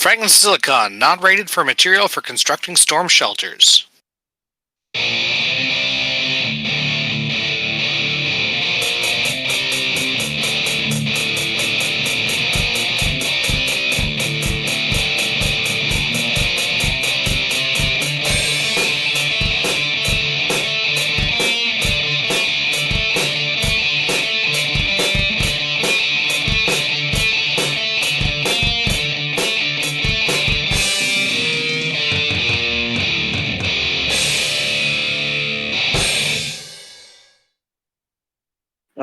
Fragments of silicon, not rated for material for constructing storm shelters.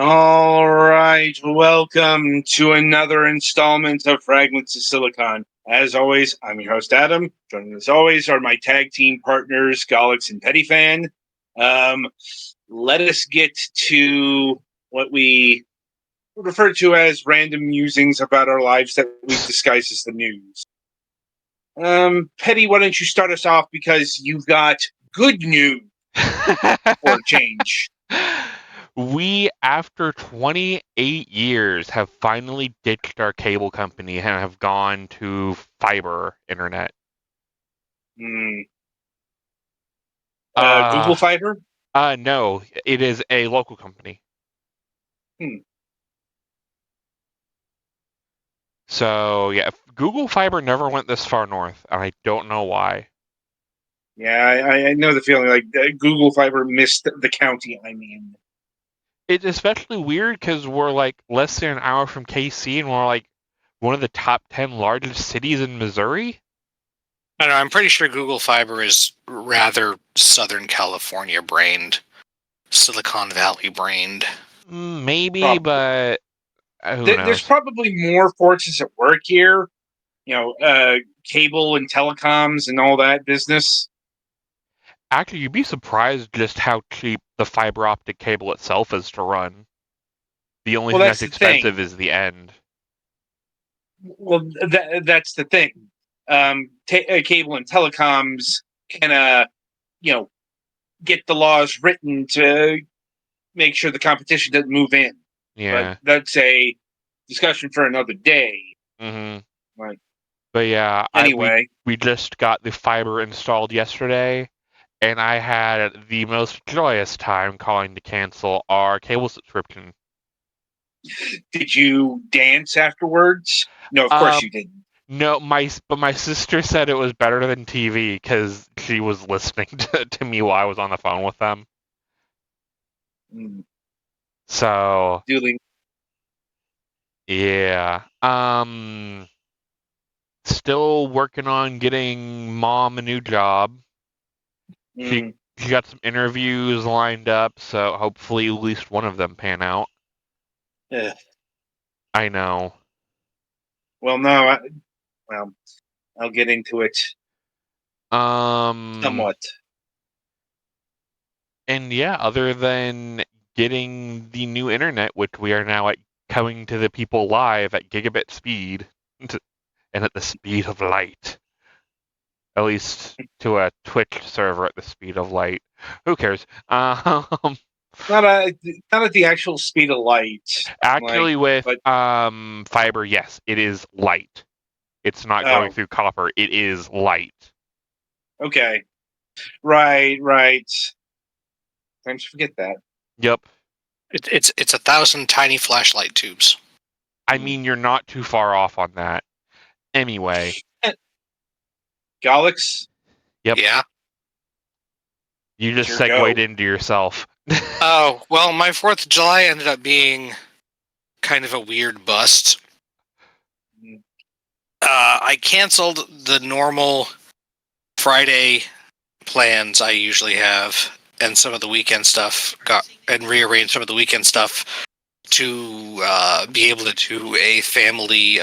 All right, welcome to another installment of Fragments of Silicon. As always, I'm your host, Adam. Joining as always are my tag team partners, Galax and Pettyfan. Let us get to what we refer to as random musings about our lives that we've disguised as the news. Petty, why don't you start us off because you've got good news for a change. We, after 28 years, have finally ditched our cable company and have gone to fiber internet. Google Fiber? No, it is a local company. So, yeah, Google Fiber never went this far north, and I don't know why. Yeah, I know the feeling. Like Google Fiber missed the county I'm in. It's especially weird because we're like less than an hour from KC, and we're like one of the top 10 largest cities in Missouri. I don't know, I'm pretty sure Google Fiber is rather Southern California brained, Silicon Valley brained. Maybe, Probably. but who knows? There's probably more forces at work here. You know, cable and telecoms and all that business. Actually, you'd be surprised just how cheap the fiber optic cable itself is to run. The only thing that's expensive is the end. Well, that's the thing. Cable and telecoms can, get the laws written to make sure the competition doesn't move in. Yeah. But that's a discussion for another day. Mm-hmm. Right. But yeah, anyway, we just got the fiber installed yesterday, and I had the most joyous time calling to cancel our cable subscription. Did you dance afterwards? No, of course you didn't. No, but my sister said it was better than TV because she was listening to me while I was on the phone with them. So, yeah. Still working on getting Mom a new job. She got some interviews lined up, so hopefully at least one of them pan out. Yeah. I know. Well, no. I'll get into it. Somewhat. And yeah, other than getting the new internet, which we are now coming to the people live at gigabit speed and at the speed of light. At least to a Twitch server at the speed of light. Who cares? Not at the actual speed of light. Actually, with fiber, yes, it is light. It's not going through copper. It is light. Okay. Right. Sometimes you forget that. Yep. It's 1,000 tiny flashlight tubes. I mean, you're not too far off on that. Anyway. Galax? Yep. Yeah. You just segued into yourself. Oh, well, my 4th of July ended up being kind of a weird bust. I canceled the normal Friday plans I usually have and some of the weekend stuff and rearranged some of the weekend stuff to be able to do a family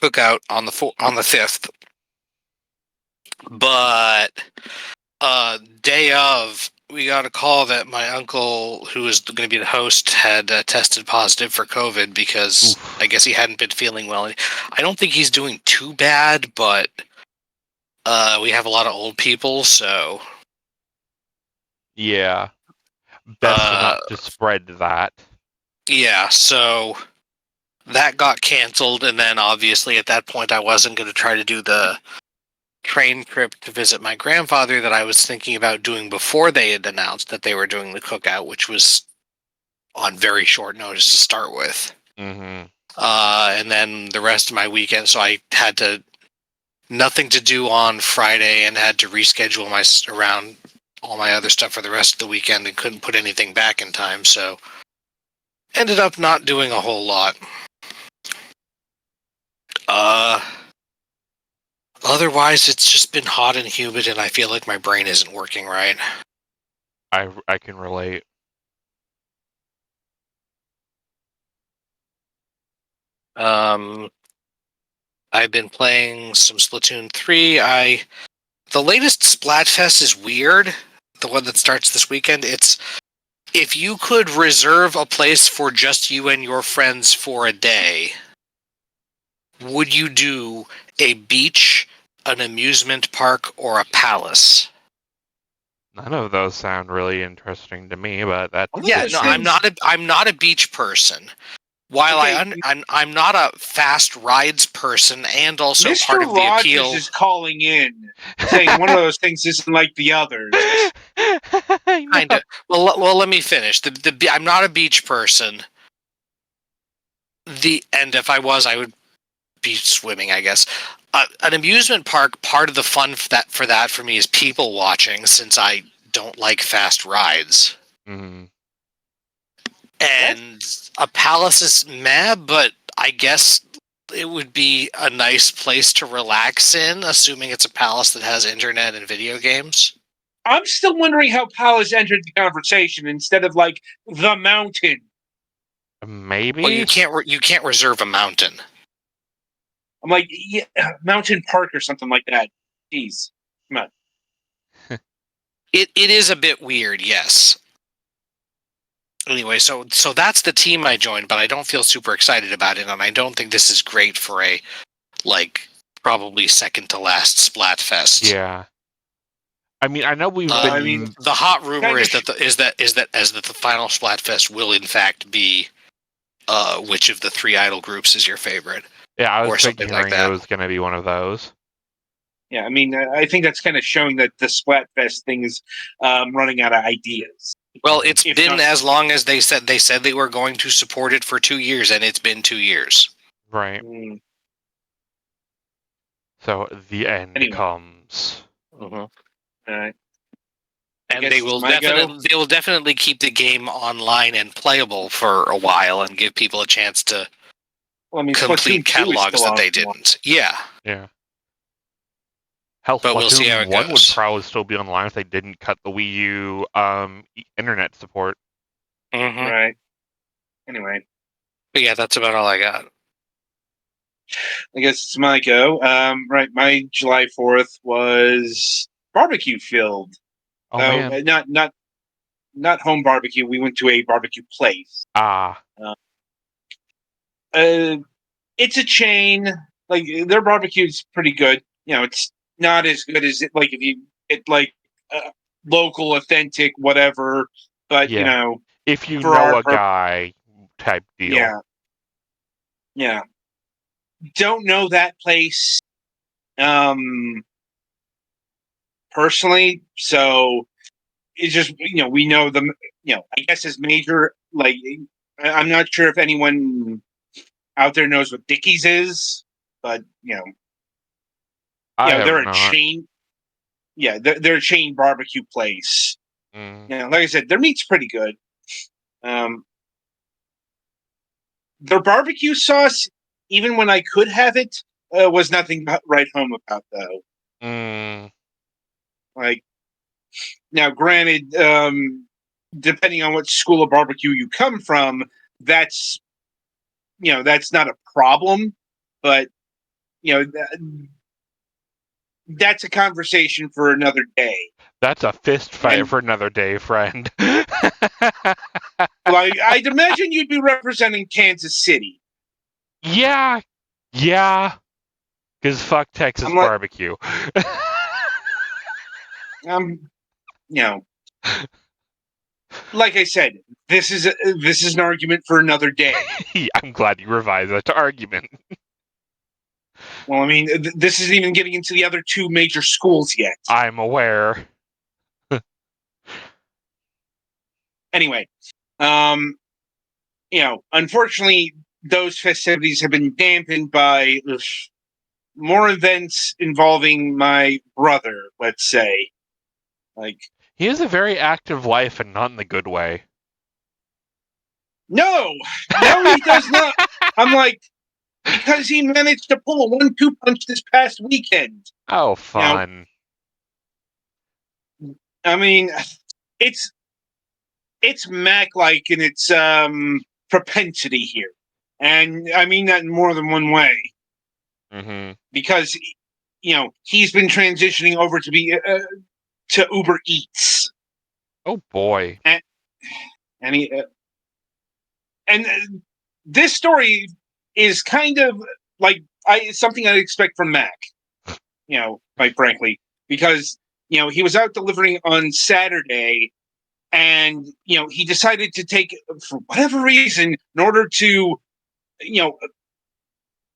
cookout on the 5th. But day of, we got a call that my uncle, who was going to be the host, had tested positive for COVID because I guess he hadn't been feeling well. I don't think he's doing too bad, but we have a lot of old people, so... Yeah. Best not to spread that. Yeah, so that got canceled, and then obviously at that point I wasn't going to try to do the train trip to visit my grandfather that I was thinking about doing before they had announced that they were doing the cookout, which was on very short notice to start with. Mm-hmm. And then the rest of my weekend, so I had nothing to do on Friday and had to reschedule around all my other stuff for the rest of the weekend and couldn't put anything back in time, so ended up not doing a whole lot. Otherwise, it's just been hot and humid, and I feel like my brain isn't working right. I can relate. I've been playing some Splatoon 3. The latest Splatfest is weird. The one that starts this weekend. It's if you could reserve a place for just you and your friends for a day, would you do a beach, an amusement park, or a palace? None of those sound really interesting to me, but that's Yeah, just no, me. I'm not a beach person. While Okay. I'm not a fast rides person, and also Mr. part of the Rogers appeal. is calling in, saying one of those things isn't like the others. Kind of. Well, let me finish. I'm not a beach person. And if I was, I would be swimming, I guess. An amusement park. Part of the fun for that for me is people watching, since I don't like fast rides. Mm-hmm. And a palace is meh, but I guess it would be a nice place to relax in, assuming it's a palace that has internet and video games. I'm still wondering how Palace entered the conversation instead of like the mountain. Maybe. Well, you can't reserve a mountain. I'm like, yeah, Mountain Park or something like that. Jeez, come on. It is a bit weird, yes. Anyway, so that's the team I joined, but I don't feel super excited about it, and I don't think this is great for a probably second to last Splatfest. Yeah. I mean, I know we've been. I mean, the hot rumor is kind that the final Splatfest will in fact be which of the three idol groups is your favorite. Yeah, I or was something figuring like that. it was going to be one of those. Yeah, I mean, I think that's kind of showing that the Splatfest thing is running out of ideas. Well, it's If been not- as long as they said they were going to support it for 2 years, and it's been 2 years. Right. Mm, So the end Anyway. comes. all right. And guess they it's will my go. definitely keep the game online and playable for a while, and give people a chance to Well, I mean, complete Splatoon 2 is catalogs still that they on. didn't. Yeah. Yeah. Hell, But we'll see how Splatoon it 1 would goes. probably still be online if they didn't cut the Wii U internet support. Mm-hmm. Right. Anyway, But yeah, that's about all I got. I guess it's my go. Right, my July 4th was barbecue filled. Oh, man. Not home barbecue. We went to a barbecue place. Ah. It's a chain. Like, their barbecue's pretty good. You know, it's not as good as it, like, if you get like local, authentic, whatever. But Yeah. you know, If you for know our a guy type deal. yeah. Don't know that place personally, so it's just, you know, we know them. You know, I guess as major, like, I'm not sure if anyone out there knows what Dickie's is, but I they're have a not. chain. Yeah, they're a chain barbecue place. Mm. Like I said, their meat's pretty good. Their barbecue sauce, even when I could have it, was nothing to write home about, though. Mm. Like, now, granted, depending on what school of barbecue you come from, that's not a problem, but that's a conversation for another day. That's a fist fight for another day, friend. Well, I'd imagine you'd be representing Kansas City. Yeah. Because fuck Texas barbecue. You know, like I said, this is an argument for another day. I'm glad you revised that argument. Well, I mean, this isn't even getting into the other two major schools yet. I'm aware. Anyway, unfortunately, those festivities have been dampened by more events involving my brother, let's say. Like, He has a very active life and not in the good way. no, he does not. I'm like, because he managed to pull a 1-2 punch this past weekend. Oh, fun. I mean, it's Mac-like in its propensity here, and I mean that in more than one way. Mm-hmm. Because he's been transitioning over to be to Uber Eats. Oh boy. And he this story is kind of like something I'd expect from Mac. Quite frankly, because he was out delivering on Saturday, and he decided to take, for whatever reason, in order to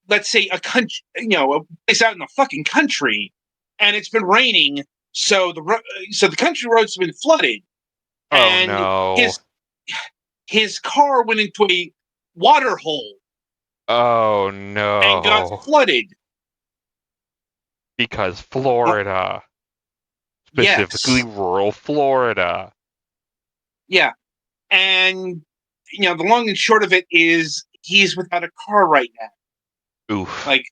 let's say a country, a place out in the fucking country, and it's been raining, so the country roads have been flooded, Oh and no. his car went into a water hole Oh and got no. flooded. Because Florida. Specifically Yes. rural Florida. Yeah. And the long and short of it is he's without a car right now. Oof. Like,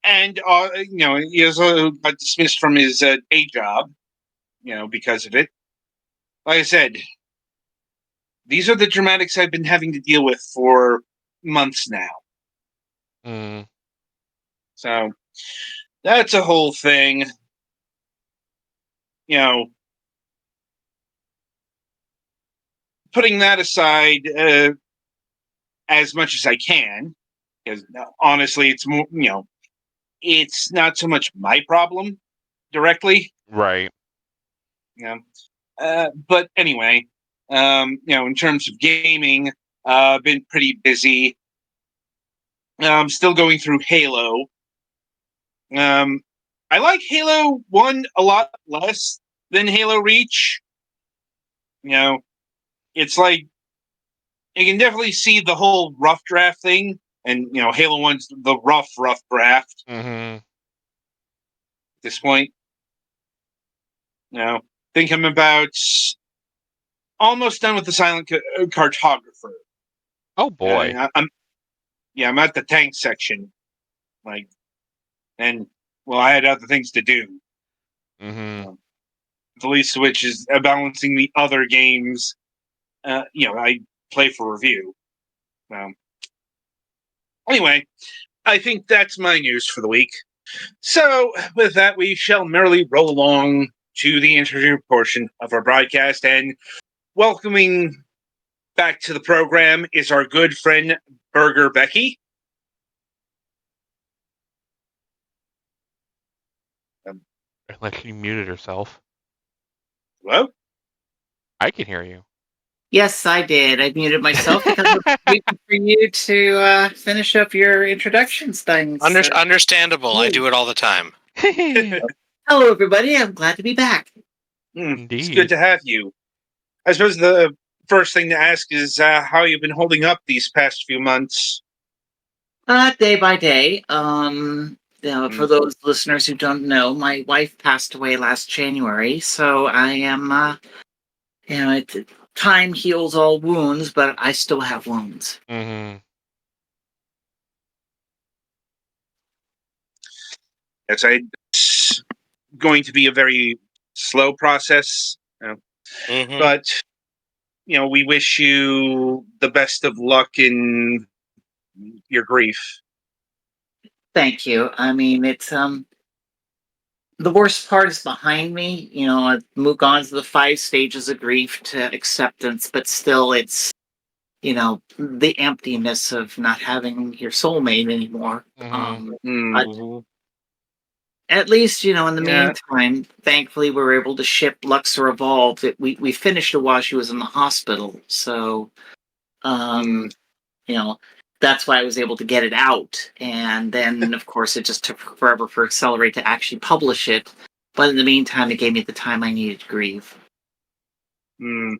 and he also got dismissed from his day job, because of it. Like I said, these are the dramatics I've been having to deal with for months now. Mm. So that's a whole thing. Putting that aside, as much as I can, because honestly, it's more, it's not so much my problem directly. Right. But anyway, in terms of gaming, been pretty busy. I'm still going through Halo. I like Halo 1 a lot less than Halo Reach. It's like you can definitely see the whole rough draft thing, and Halo 1's the rough draft. Mm-hmm. At this point, think I'm about almost done with the silent cartographer. Oh boy. I'm at the tank section, and I had other things to do. Mm-hmm. The least of which is balancing the other games. I play for review. Anyway, I think that's my news for the week. So, with that, we shall merrily roll along to the interview portion of our broadcast, and welcoming back to the program is our good friend Burger Becky. Unless she muted herself. Hello? I can hear you. Yes, I did. I muted myself because I was waiting for you to finish up your introductions things. Understandable. I do it all the time. Hello, everybody. I'm glad to be back. Indeed. It's good to have you. I suppose the first thing to ask is how you've been holding up these past few months. Day by day. For those listeners who don't know, my wife passed away last January, so I am, time heals all wounds, but I still have wounds. Mm-hmm. Yes, it's going to be a very slow process, Mm-hmm. but we wish you the best of luck in your grief. Thank you. I mean, it's the worst part is behind me. I've moved on to the 5 stages of grief to acceptance, but still it's, the emptiness of not having your soulmate anymore. Mm-hmm. But At least, in the Yeah. meantime, thankfully, we were able to ship Luxor Evolved. We finished it while she was in the hospital, so Mm. you know, that's why I was able to get it out. And then, of course, it just took forever for Accelerate to actually publish it. But in the meantime, it gave me the time I needed to grieve. Mm.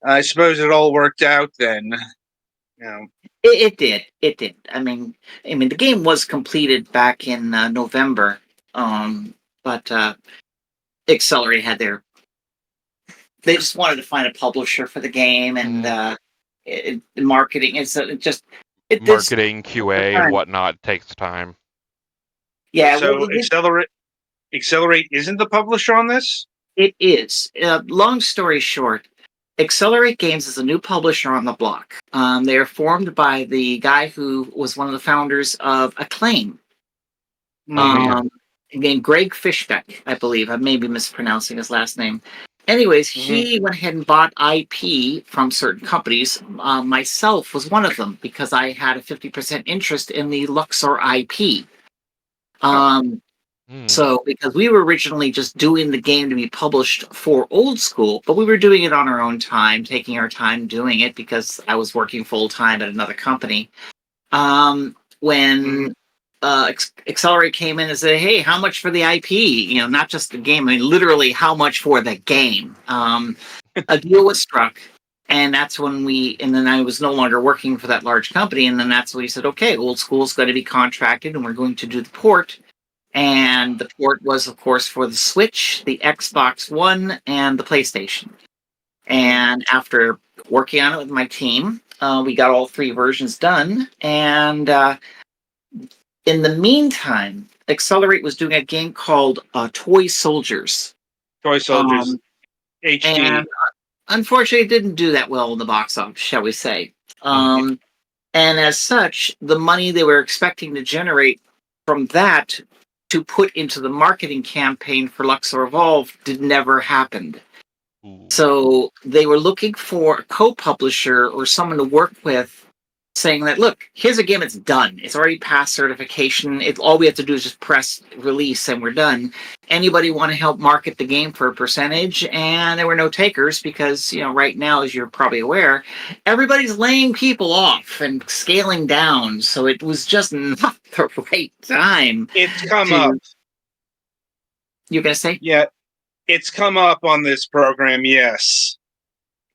I suppose it all worked out then. You know. It did. It did. I mean, the game was completed back in November, but Accelerate had their. They just wanted to find a publisher for the game, and marketing. It's just it does. Marketing, QA, and whatnot takes time. Yeah, So Accelerate isn't the publisher on this? it is. Long story short, Accelerate Games is a new publisher on the block. They are formed by the guy who was one of the founders of Acclaim. Oh, yeah. Again, Greg Fishbeck, I believe. I may be mispronouncing his last name. Anyways, he went ahead and bought IP from certain companies. Myself was one of them because I had a 50% interest in the Luxor IP. So, because we were originally just doing the game to be published for Old School, but we were doing it on our own time, taking our time doing it because I was working full time at another company. When Accelerate came in and said, "Hey, how much for the IP? Not just the game. I mean, literally, how much for the game?" A deal was struck, and that's when and then I was no longer working for that large company, and then that's when we said, "Okay, Old School is going to be contracted, and we're going to do the port." And the port was, of course, for the Switch, the Xbox One, and the PlayStation. And after working on it with my team, we got all 3 versions done. And in the meantime, Accelerate was doing a game called Toy Soldiers. Toy Soldiers HD. And unfortunately, it didn't do that well in the box office, shall we say. And as such, the money they were expecting to generate from that to put into the marketing campaign for Luxor Evolve never happened. So they were looking for a co-publisher or someone to work with, saying that, look, here's a game that's done. It's already passed certification. All we have to do is just press release and we're done. Anybody want to help market the game for a percentage? And there were no takers because, right now, as you're probably aware, everybody's laying people off and scaling down. So it was just not the right time. It's come up. You're going to say? Yeah, it's come up on this program, yes.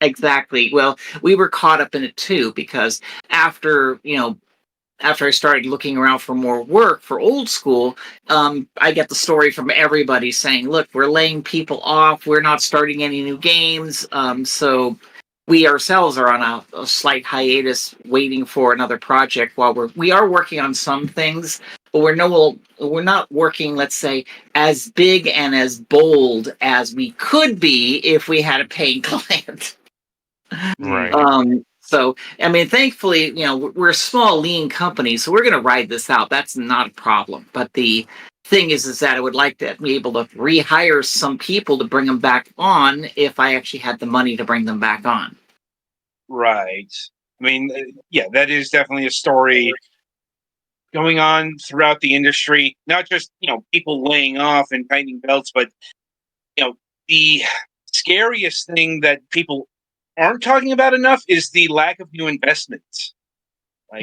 Exactly. Well, we were caught up in it too, because after I started looking around for more work for Old School, I get the story from everybody saying, look, we're laying people off. We're not starting any new games. So we ourselves are on a slight hiatus waiting for another project while we are working on some things, but we're not working, let's say, as big and as bold as we could be if we had a paying client. Right. So, I mean, thankfully, we're a small, lean company, so we're going to ride this out. That's not a problem. But the thing is that I would like to be able to rehire some people to bring them back on if I actually had the money to bring them back on. Right. I mean, yeah, that is definitely a story going on throughout the industry. Not just, people laying off and tightening belts, but, the scariest thing that people aren't talking about enough is the lack of new investments.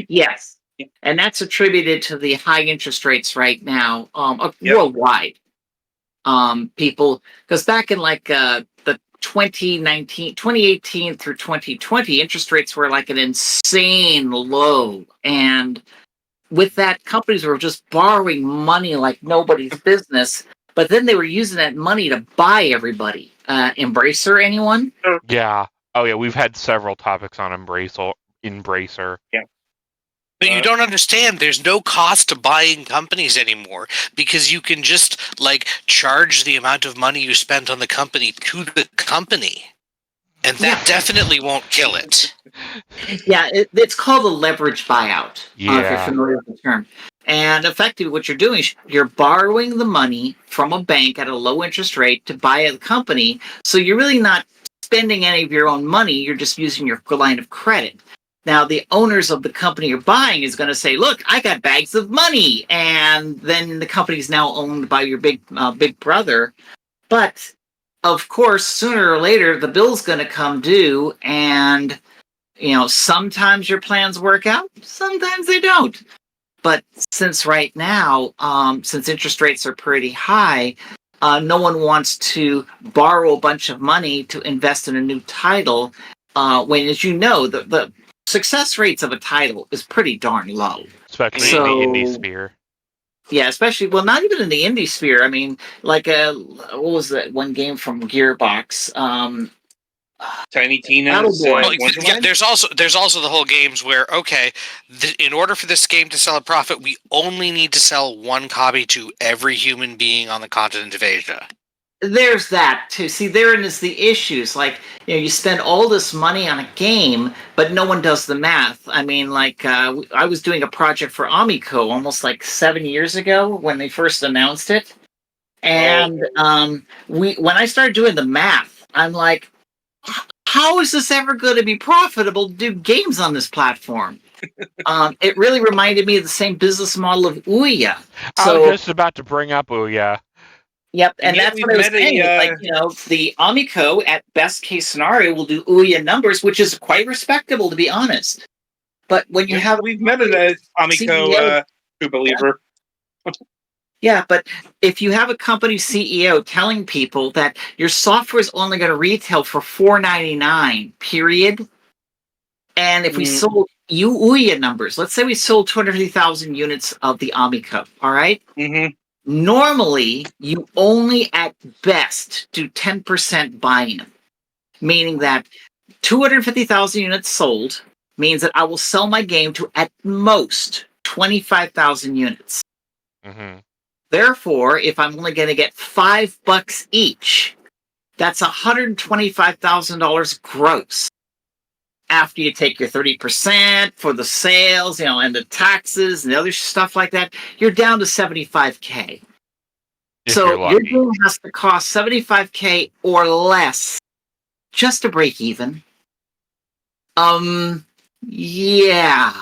Yes, and that's attributed to the high interest rates right now, Yep. worldwide. People, because back in the 2018 through 2020, interest rates were like an insane low, and with that, companies were just borrowing money like nobody's business. But then they were using that money to buy everybody. Embracer, anyone? Yeah. Oh, yeah. We've had several topics on Embracer. Yeah. But you don't understand. There's no cost to buying companies anymore because you can just charge the amount of money you spent on the company to the company, and that definitely won't kill it. Yeah, it's called a leverage buyout. If you're Yeah. familiar with the term. And effectively, what you're doing is you're borrowing the money from a bank at a low interest rate to buy a company. So you're really not spending any of your own money. You're just using your line of credit. Now, the owners of the company you're buying is going to say, look, I got bags of money. And then the company is now owned by your big brother. But, of course, sooner or later, the bill's going to come due. And, sometimes your plans work out. Sometimes they don't. But since right now, since interest rates are pretty high, no one wants to borrow a bunch of money to invest in a new title when, as you know, the success rates of a title is pretty darn low. Especially in the indie sphere. Yeah, especially, well, not even in the indie sphere. I mean, like, what was that one game from Gearbox? Tiny Tina's there's also the whole games where, okay, in order for this game to sell a profit, we only need to sell one copy to every human being on the continent of Asia. There's that too. See, therein is the issues. Like, you spend all this money on a game, but no one does the math. I mean, like, I was doing a project for Amico almost like 7 years ago when they first announced it, and when I started doing the math, I'm like, how is this ever going to be profitable to do games on this platform? It really reminded me of the same business model of Ouya. I was just about to bring up Ouya. Yep, and that's what I was saying. The Amico, at best case scenario, will do Ouya numbers, which is quite respectable, to be honest. But when you we've met an Amico true believer. Yeah, but if you have a company CEO telling people that your software is only going to retail for $4.99, period, and if we sold Ouya numbers, let's say we sold 250,000 units of the Amico, all right? Mm-hmm. Normally, you only at best do 10% buy-in, meaning that 250,000 units sold means that I will sell my game to at most 25,000 units. Mm-hmm. Therefore, if I'm only going to get $5 each, that's $125,000 gross. After you take your 30% for the sales, and the taxes and the other stuff like that, you're down to $75K. So your game has to cost $75K or less just to break even. Yeah.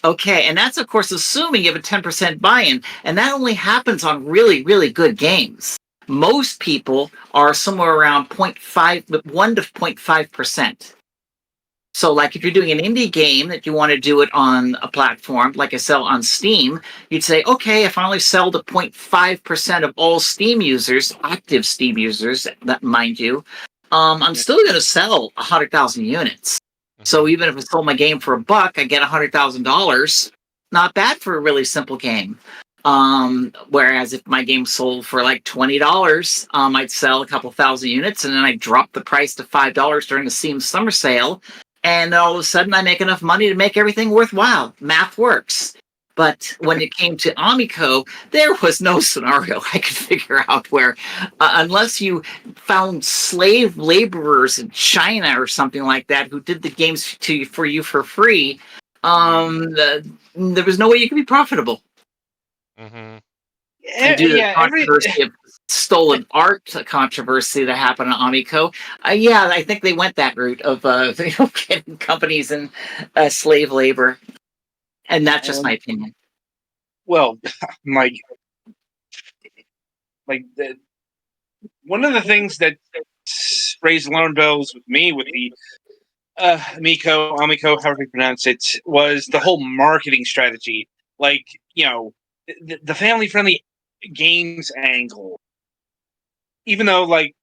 Okay, and that's, of course, assuming you have a 10% buy-in, and that only happens on really, really good games. Most people are somewhere around 1 to 0.5%. So, like, if you're doing an indie game that you want to do it on a platform, like I sell on Steam, you'd say, okay, if I only sell to 0.5% of all Steam users, active Steam users, that mind you, I'm still going to sell 100,000 units. So even if I sold my game for $1, I get $100,000. Not bad for a really simple game. Whereas if my game sold for like $20, I'd sell a couple thousand units, and then I drop the price to $5 during the Steam summer sale, and all of a sudden I make enough money to make everything worthwhile. Math works. But when it came to Amico, there was no scenario I could figure out where, unless you found slave laborers in China or something like that who did the games for you for free, there was no way you could be profitable. Mm-hmm. And due to the controversy of stolen art controversy that happened on Amico, I think they went that route of getting companies in slave labor. And that's just my opinion. Well, one of the things that raised alarm bells with me with the Amico, however you pronounce it, was the whole marketing strategy. Like, the family-friendly games angle. Even though, like,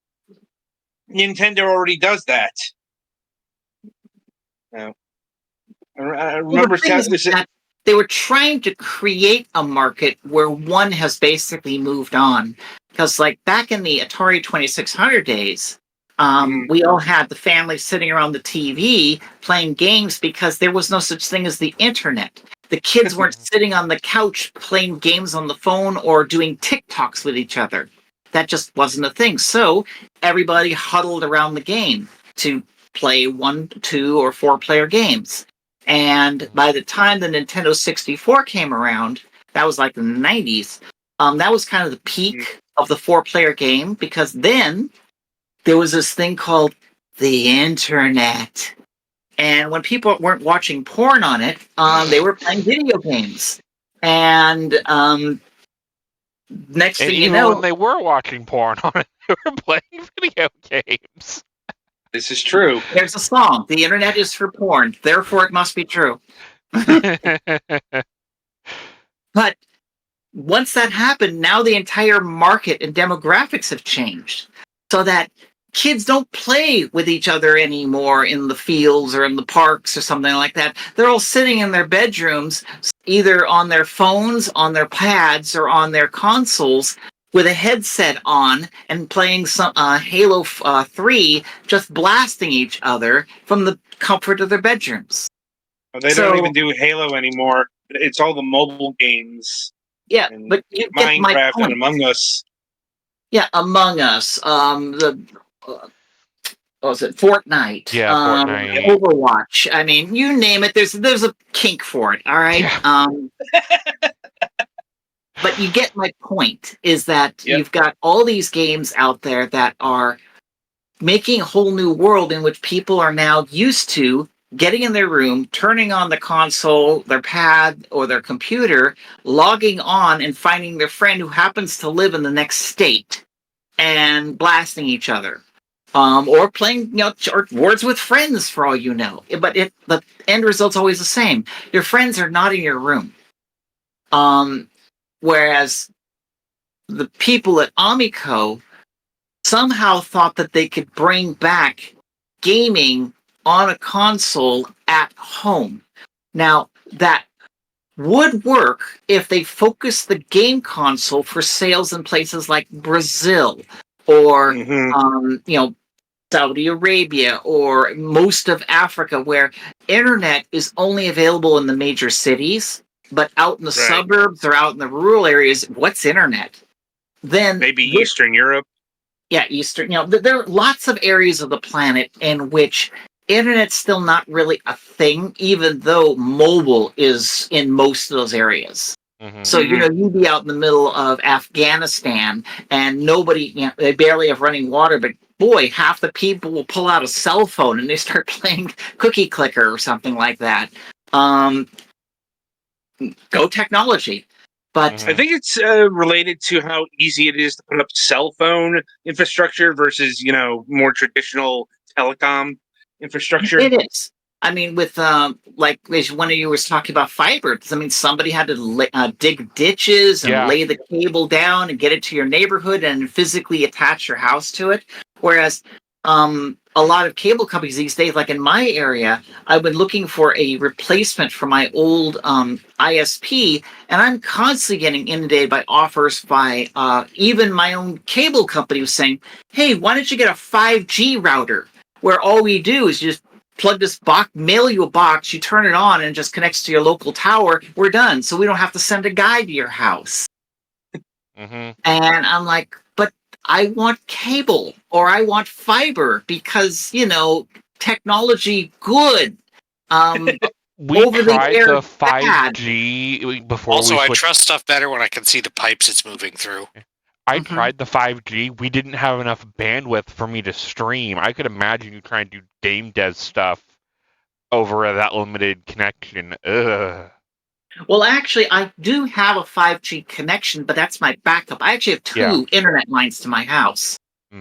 Nintendo already does that. I remember they were trying to create a market where one has basically moved on. Because, like, back in the Atari 2600 days, we all had the family sitting around the TV playing games because there was no such thing as the internet. The kids weren't sitting on the couch playing games on the phone or doing TikToks with each other. That just wasn't a thing. So everybody huddled around the game to play 1, 2, or 4-player games. And by the time the Nintendo 64 came around, that was like in the 90s, that was kind of the peak of the 4-player game, because then there was this thing called the internet. And when people weren't watching porn on it, they were playing video games. And next And thing you even know, when they were watching porn on it, they were playing video games. This is true. there's a song. The internet is for porn, therefore it must be true. But once that happened, now the entire market and demographics have changed so that kids don't play with each other anymore in the fields or in the parks or something like that. They're all sitting in their bedrooms, either on their phones, on their pads, or on their consoles with a headset on and playing some Halo 3, just blasting each other from the comfort of their bedrooms. They don't even do Halo anymore. It's all the mobile games. Yeah, And but you get my Minecraft point. and Among Us. Yeah, Among Us, what was it, Fortnite, Yeah, Fortnite. Overwatch. I mean, you name it. There's a kink for it. All right. Yeah. But you get my point. Is that Yep. you've got all these games out there that are making a whole new world in which people are now used to getting in their room, turning on the console, their pad, or their computer, logging on and finding their friend who happens to live in the next state and blasting each other. Or playing, or Words with Friends for all you know. But the end result's always the same. Your friends are not in your room. Whereas the people at Amico somehow thought that they could bring back gaming on a console at home. Now, that would work if they focused the game console for sales in places like Brazil or, Saudi Arabia or most of Africa, where internet is only available in the major cities, but out in the suburbs or out in the rural areas, what's internet? Then maybe Eastern Europe. Yeah, Eastern. There are lots of areas of the planet in which internet's still not really a thing, even though mobile is in most of those areas. Mm-hmm. So, you'd be out in the middle of Afghanistan and nobody, they barely have running water, but boy, half the people will pull out a cell phone and they start playing Cookie Clicker or something like that. Go technology. But I think it's related to how easy it is to put up cell phone infrastructure versus, more traditional telecom infrastructure. It is. I mean, with like one of you was talking about fiber. I mean, somebody had to dig ditches and lay the cable down and get it to your neighborhood and physically attach your house to it. Whereas a lot of cable companies these days, like in my area, I've been looking for a replacement for my old ISP, and I'm constantly getting inundated by offers by even my own cable company was saying, hey, why don't you get a 5G router where all we do is just plug this box, mail you a box, you turn it on, and it just connects to your local tower. We're done. So we don't have to send a guy to your house. Mm-hmm. And I'm like, but I want cable or I want fiber because, technology good. We tried the 5G before. Also, I trust stuff better when I can see the pipes it's moving through. I tried the 5G. We didn't have enough bandwidth for me to stream. I could imagine you trying to do game dev stuff over that limited connection. Ugh. Well, actually, I do have a 5G connection, but that's my backup. I actually have two internet lines to my house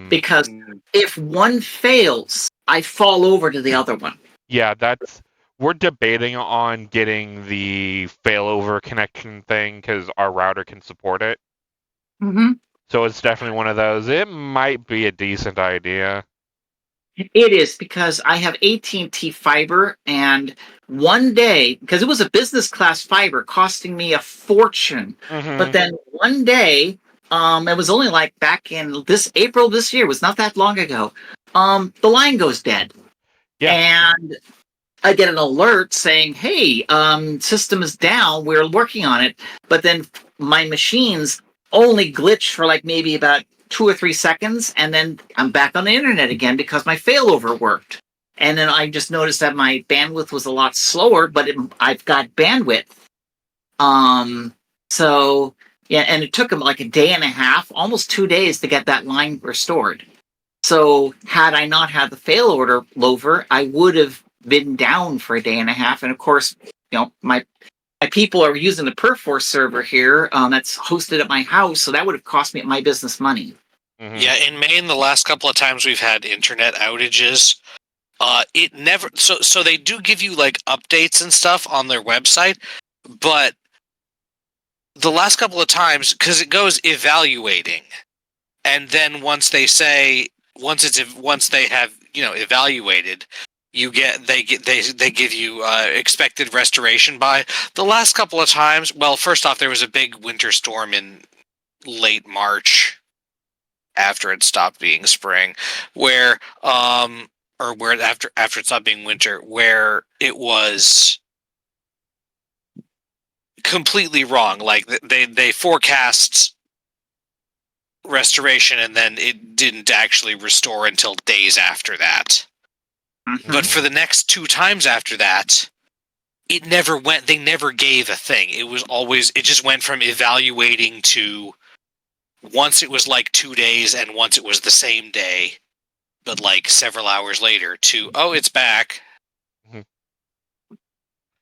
because if one fails, I fall over to the other one. Yeah, we're debating on getting the failover connection thing because our router can support it. Mm-hmm. So it's definitely one of those. It might be a decent idea. It is because I have AT&T fiber, and one day, because it was a business class fiber costing me a fortune, but then one day, it was only like back in April this year, it was not that long ago, the line goes dead. Yeah. And I get an alert saying, hey, system is down, we're working on it, but then my machines only glitch for like maybe about 2 or 3 seconds, and then I'm back on the internet again because my failover worked. And then I just noticed that my bandwidth was a lot slower, but I've got bandwidth. So, yeah, and it took them like a day and a half, almost 2 days to get that line restored. So had I not had the failover, I would have been down for a day and a half. And of course, my people are using the Perforce server here that's hosted at my house, so that would have cost me my business money. Mm-hmm. Yeah, in Maine, the last couple of times we've had internet outages, it never. So they do give you like updates and stuff on their website, but the last couple of times, because it goes evaluating, and then once they have evaluated, they give you expected restoration by. The last couple of times, well, first off, there was a big winter storm in late March after it stopped being spring, where after it stopped being winter, where it was completely wrong. Like they forecast restoration and then it didn't actually restore until days after that. Mhm. But for the next 2 times after that, it never went. They never gave a thing. It just went from evaluating to once it was like 2 days and once it was the same day, but like several hours later to, oh, it's back. Mhm.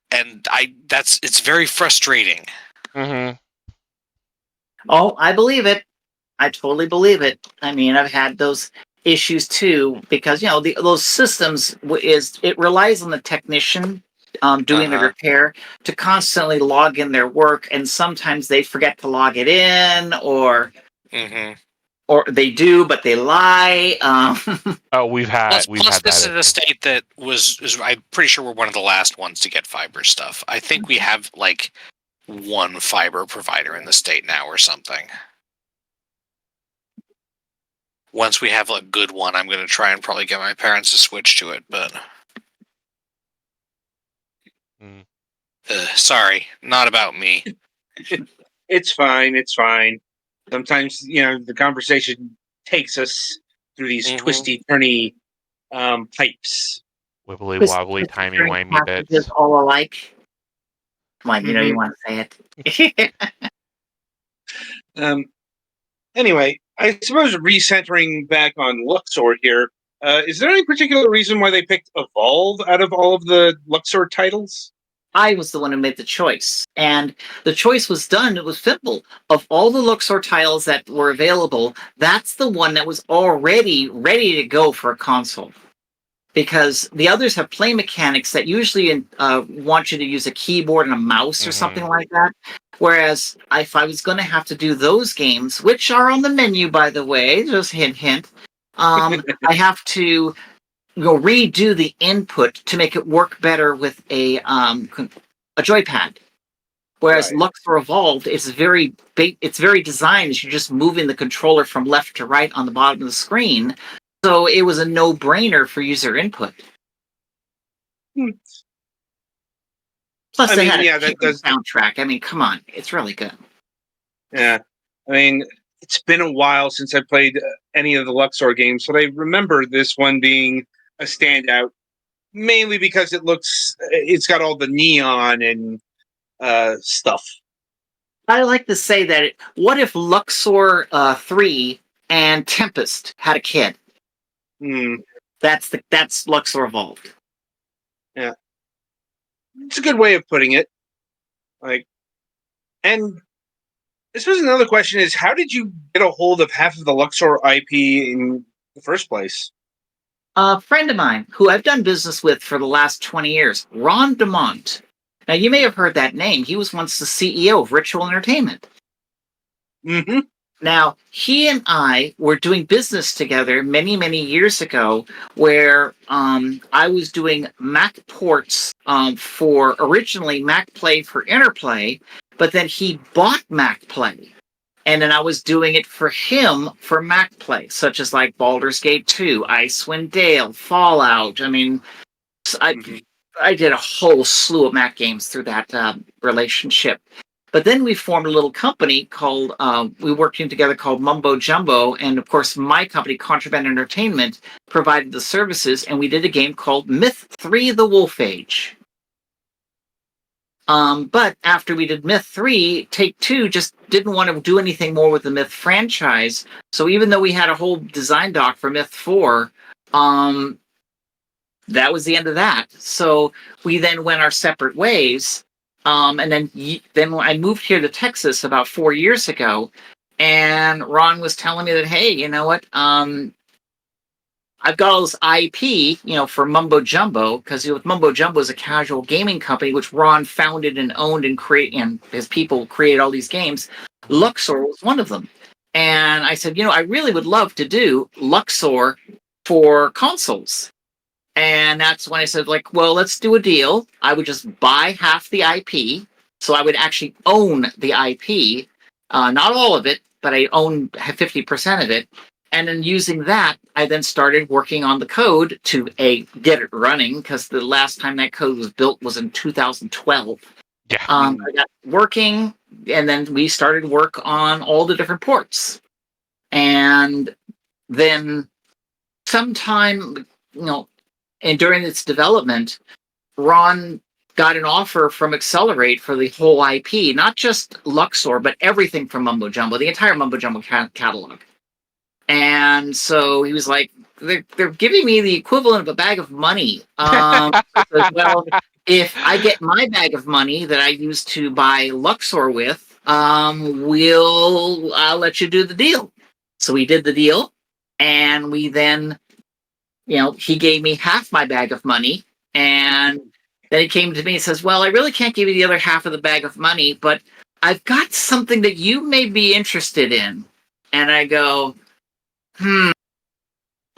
And it's very frustrating. Mm-hmm. Oh, I believe it. I totally believe it. I mean, I've had those issues too because those systems it relies on the technician doing the repair to constantly log in their work, and sometimes they forget to log it in, or they do but they lie. Oh, we've had Plus, that. this is a state that I'm pretty sure we're one of the last ones to get fiber stuff. I think we have like one fiber provider in the state now or something. Once we have a good one, I'm going to try and probably get my parents to switch to it, but sorry, not about me. It's fine. It's fine. Sometimes, the conversation takes us through these twisty, turny pipes. Wibbly wobbly, timey wimey bits. Just all alike. Come on, you want to say it. Anyway, I suppose recentering back on Luxor here, is there any particular reason why they picked Evolve out of all of the Luxor titles? I was the one who made the choice. And the choice was done. It was simple. Of all the Luxor tiles that were available, that's the one that was already ready to go for a console. Because the others have play mechanics that usually want you to use a keyboard and a mouse or something like that. Whereas if I was going to have to do those games, which are on the menu, by the way, just hint, I have to redo the input to make it work better with a joypad. Whereas Luxor Evolved is very big. It's very designed as you're just moving the controller from left to right on the bottom of the screen. So it was a no-brainer for user input. Plus, they had a soundtrack. I mean, come on, it's really good. Yeah, I mean, it's been a while since I played any of the Luxor games, but I remember this one being a standout, mainly because it's got all the neon and stuff. I like to say that what if Luxor 3 and Tempest had a kid? That's Luxor Evolved. Yeah, it's a good way of putting it. And I suppose another question is, how did you get a hold of half of the Luxor IP in the first place? A friend of mine who I've done business with for the last 20 years, Ron DeMont. Now, you may have heard that name. He was once the CEO of Ritual Entertainment. Mm-hmm. Now, he and I were doing business together many, many years ago where I was doing Mac ports for originally Mac Play for Interplay, but then he bought Mac Play. And then I was doing it for him for Mac Play, such as like Baldur's Gate 2, Icewind Dale, Fallout. I mean, I did a whole slew of Mac games through that relationship. But then we formed a little company called, we worked together called Mumbo Jumbo. And of course, my company, Contraband Entertainment, provided the services. And we did a game called Myth 3 The Wolf Age. But after we did Myth 3, Take-Two just didn't want to do anything more with the Myth franchise. So even though we had a whole design doc for Myth 4, that was the end of that. So we then went our separate ways. And then when I moved here to Texas about 4 years ago, and Ron was telling me that, hey, you know what? I've got all this IP, for Mumbo Jumbo, because Mumbo Jumbo is a casual gaming company which Ron founded and owned and his people created all these games. Luxor was one of them. And I said, I really would love to do Luxor for consoles. And that's when I said, well, let's do a deal. I would just buy half the IP. So I would actually own the IP, not all of it, but I own 50% of it. And then using that, I then started working on the code to get it running, because the last time that code was built was in 2012. Yeah. I got working, and then we started work on all the different ports. And then sometime, and during its development, Ron got an offer from Accelerate for the whole IP, not just Luxor, but everything from Mumbo Jumbo, the entire Mumbo Jumbo catalog. And so he was like, they're giving me the equivalent of a bag of money. Said, well, if I get my bag of money that I used to buy Luxor with, I'll let you do the deal. So we did the deal, and we then, he gave me half my bag of money, and then he came to me and says, well, I really can't give you the other half of the bag of money, but I've got something that you may be interested in. And I go,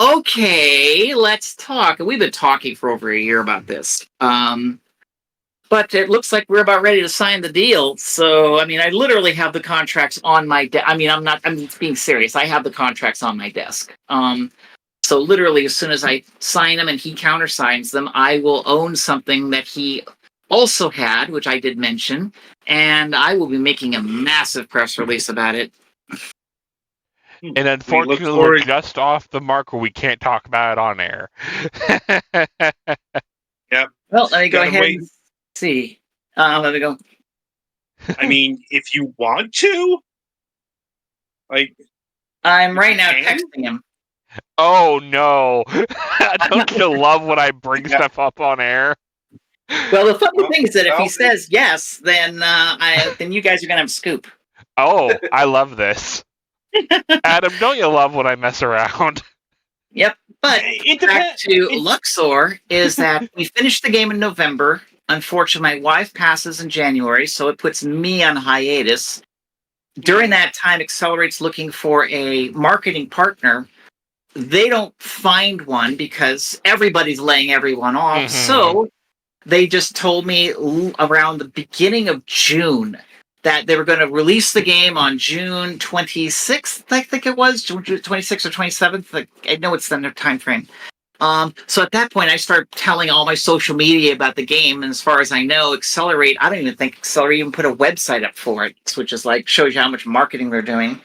okay, let's talk. And we've been talking for over a year about this. But it looks like we're about ready to sign the deal. So, I literally have the contracts on my desk. I'm being serious. I have the contracts on my desk. So literally, as soon as I sign them and he countersigns them, I will own something that he also had, which I did mention, and I will be making a massive press release about it. And unfortunately, we're just off the mark where we can't talk about it on air. Yep. Well, let me go ahead and see. Let me go. If you want to, I'm right now texting him. Oh no! Don't you love when I bring stuff up on air? Well, the funny thing is that if he says yes, then then you guys are gonna have a scoop. Oh, I love this. Adam, don't you love when I mess around? Yep. But back to Luxor is that we finished the game in November. Unfortunately, my wife passes in January, so it puts me on hiatus. During that time, Accelerate's looking for a marketing partner. They don't find one because everybody's laying everyone off. Mm-hmm. So they just told me around the beginning of June that they were going to release the game on June 26th, I think it was, June 26th or 27th. I know it's in their time frame. So at that point, I start telling all my social media about the game. And as far as I know, Accelerate, I don't even think Accelerate even put a website up for it, which is shows you how much marketing they're doing.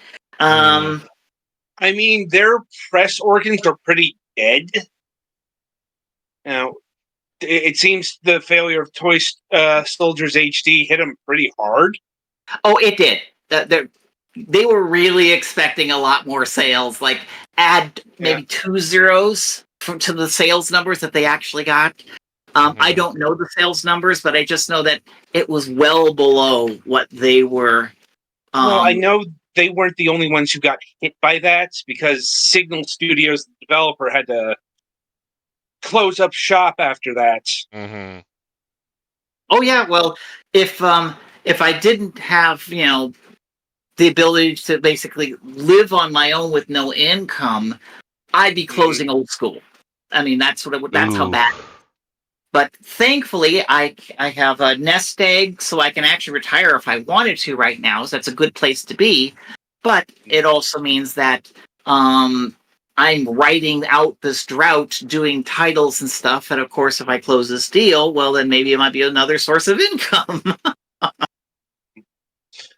Their press organs are pretty dead. Now, it seems the failure of Toy Soldiers HD hit them pretty hard. Oh, it did. They were really expecting a lot more sales. Add maybe 2 zeros to the sales numbers that they actually got. I don't know the sales numbers, but I just know that it was well below what they were. Well, I know they weren't the only ones who got hit by that, because Signal Studios, the developer, had to close up shop after that. Mm-hmm. Oh yeah, well, if I didn't have the ability to basically live on my own with no income, I'd be closing Old Skuul. That's how bad. But thankfully, I have a nest egg, so I can actually retire if I wanted to right now. So that's a good place to be. But it also means that I'm writing out this drought, doing titles and stuff. And of course, if I close this deal, well, then maybe it might be another source of income.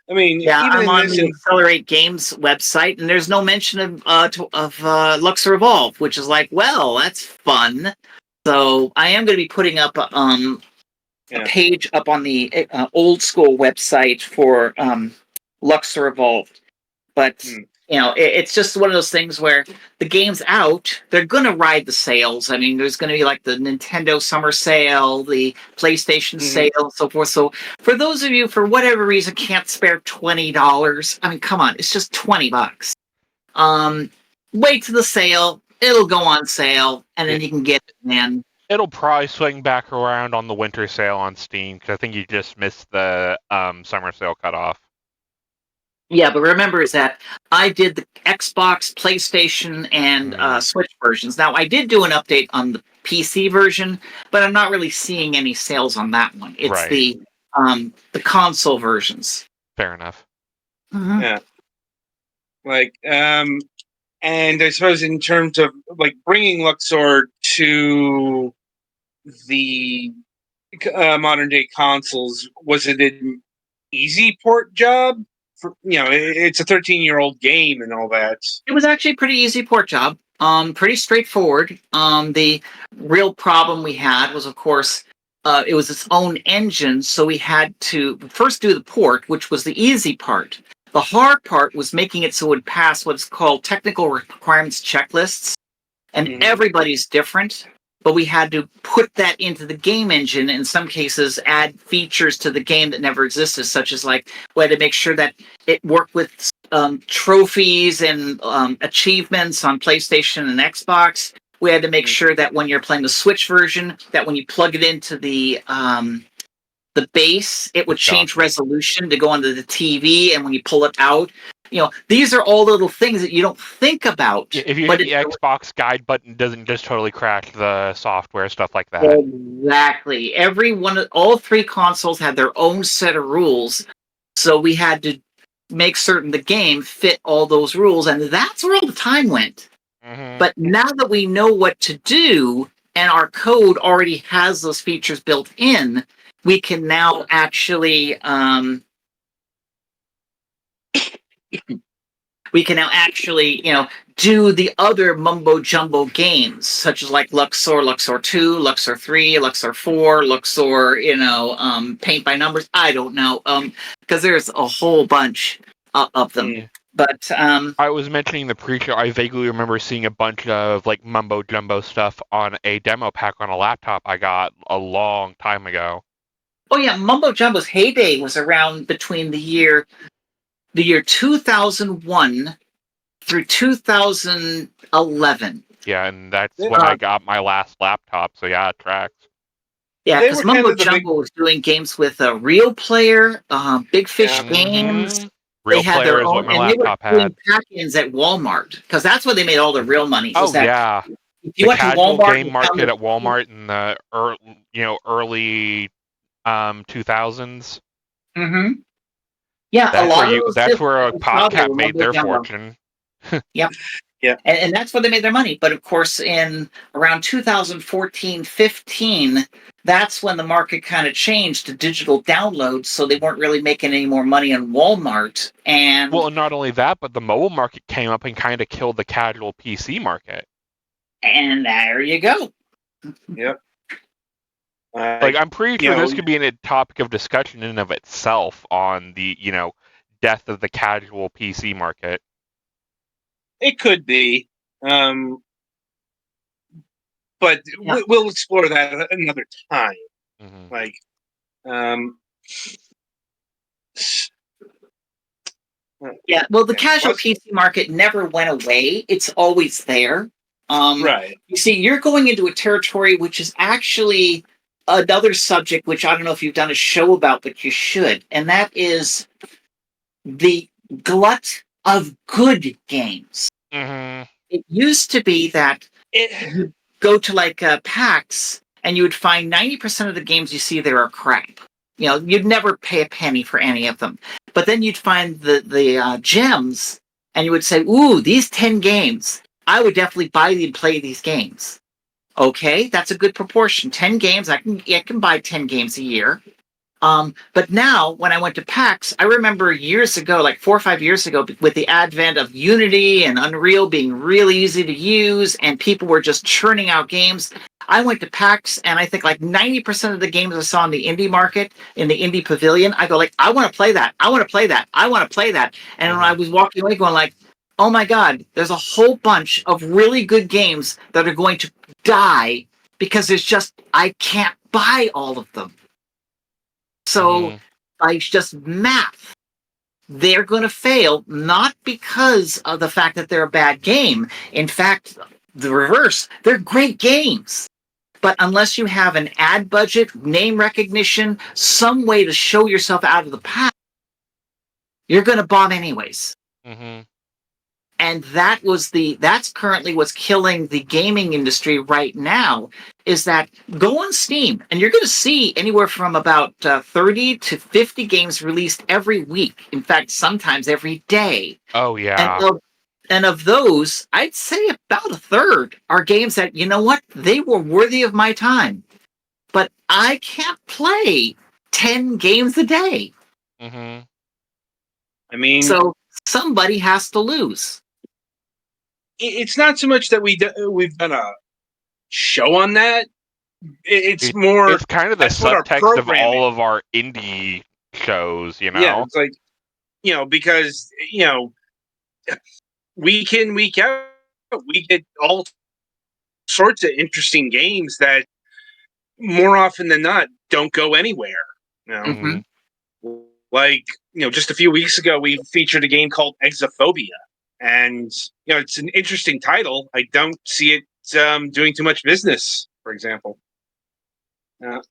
I'm on the Accelerate Games website, and there's no mention of Luxor Evolve, which is that's fun. So I am going to be putting up a page up on the Old Skuul website for Luxor Evolved. But It's just one of those things where the game's out, they're going to ride the sales. I mean, there's going to be like the Nintendo summer sale, the PlayStation sale, and so forth. So for those of you, for whatever reason, can't spare $20, I mean, come on, it's just $20. Wait to the sale. It'll go on sale, and then you can get it then. It'll probably swing back around on the winter sale on Steam, because I think you just missed the summer sale cutoff. Yeah, but remember is that I did the Xbox, PlayStation, and Switch versions. Now, I did do an update on the PC version, but I'm not really seeing any sales on that one. It's Right. the console versions. Fair enough. Mm-hmm. Yeah. And I suppose in terms of like bringing Luxor to the modern day consoles, was it an easy port job? It's a 13-year-old game and all that. It was actually a pretty easy port job. Pretty straightforward. The real problem we had was, of course, it was its own engine, so we had to first do the port, which was the easy part. The hard part was making it so it would pass what's called technical requirements checklists, and everybody's different. But we had to put that into the game engine, in some cases add features to the game that never existed, such as like we had to make sure that it worked with trophies and achievements on PlayStation and Xbox. We had to make sure that when you're playing the Switch version, that when you plug it into the base, it would change resolution to go onto the TV, and when you pull it out, these are all little things that you don't think about. Yeah, if you hit the Xbox guide button, doesn't just totally crash the software, stuff like that. Exactly. All three consoles had their own set of rules, so we had to make certain the game fit all those rules, and that's where all the time went. Mm-hmm. But now that we know what to do, and our code already has those features built in, we can now actually do the other mumbo jumbo games, such as like Luxor, Luxor 2, Luxor 3, Luxor 4, Luxor, paint by numbers. I don't know, because there's a whole bunch of them. Yeah. But I was mentioning the pre-show. I vaguely remember seeing a bunch of like mumbo jumbo stuff on a demo pack on a laptop I got a long time ago. Oh yeah, mumbo jumbo's heyday was around between the year 2001 through 2011. Yeah, and that's when I got my last laptop, so yeah, it tracks. Yeah, because Mumbo Jumbo was doing games with a Real Player, Big Fish Games. Mm-hmm. Real Player is what my laptop had. They were doing pack-ins at Walmart, because that's where they made all the real money. Yeah. If you went to casual Walmart game market at Walmart in the early 2000s. Mm-hmm. Yeah, that's where PopCap made their fortune. Yep. Yeah. And that's where they made their money. But of course, in around 2014-15, that's when the market kind of changed to digital downloads, so they weren't really making any more money on Walmart. And not only that, but the mobile market came up and kind of killed the casual PC market. And there you go. Yep. I'm pretty sure this could be a topic of discussion in and of itself on the, death of the casual PC market. It could be, but we'll explore that another time. Mm-hmm. The casual PC market never went away. It's always there. Right. You see, you're going into a territory which is actually another subject which I don't know if you've done a show about, but you should, and that is the glut of good games. Mm-hmm. It used to be that you go to like PAX and you would find 90% of the games you see there are crap. You'd never pay a penny for any of them. But then you'd find the gems, and you would say, "Ooh, these 10 games, I would definitely buy and play these games." Okay, that's a good proportion. 10 games, I can buy 10 games a year. But now, when I went to PAX, I remember years ago, like 4 or 5 years ago, with the advent of Unity and Unreal being really easy to use, and people were just churning out games. I went to PAX, and I think like 90% of the games I saw in the indie market, in the indie pavilion, I go like, I want to play that. I want to play that. I want to play that. And when I was walking away going like, oh my God, there's a whole bunch of really good games that are going to die because I can't buy all of them. So by just math, they're going to fail, not because of the fact that they're a bad game. In fact, the reverse, they're great games. But unless you have an ad budget, name recognition, some way to show yourself out of the pack, you're going to bomb anyways. Mm-hmm. And that's currently what's killing the gaming industry right now, is that go on Steam and you're going to see anywhere from about 30 to 50 games released every week. In fact, sometimes every day. Oh, yeah. And of those, I'd say about a third are games that, you know what, they were worthy of my time. But I can't play 10 games a day. Mm-hmm. I mean, so somebody has to lose. It's not so much that we've done a show on that. It's more. It's kind of the subtext of all of our indie shows, you know? Yeah, it's like, because, week in, week out, we get all sorts of interesting games that more often than not don't go anywhere. Mm-hmm. Like, just a few weeks ago, we featured a game called Exophobia. And, it's an interesting title. I don't see it doing too much business, for example. And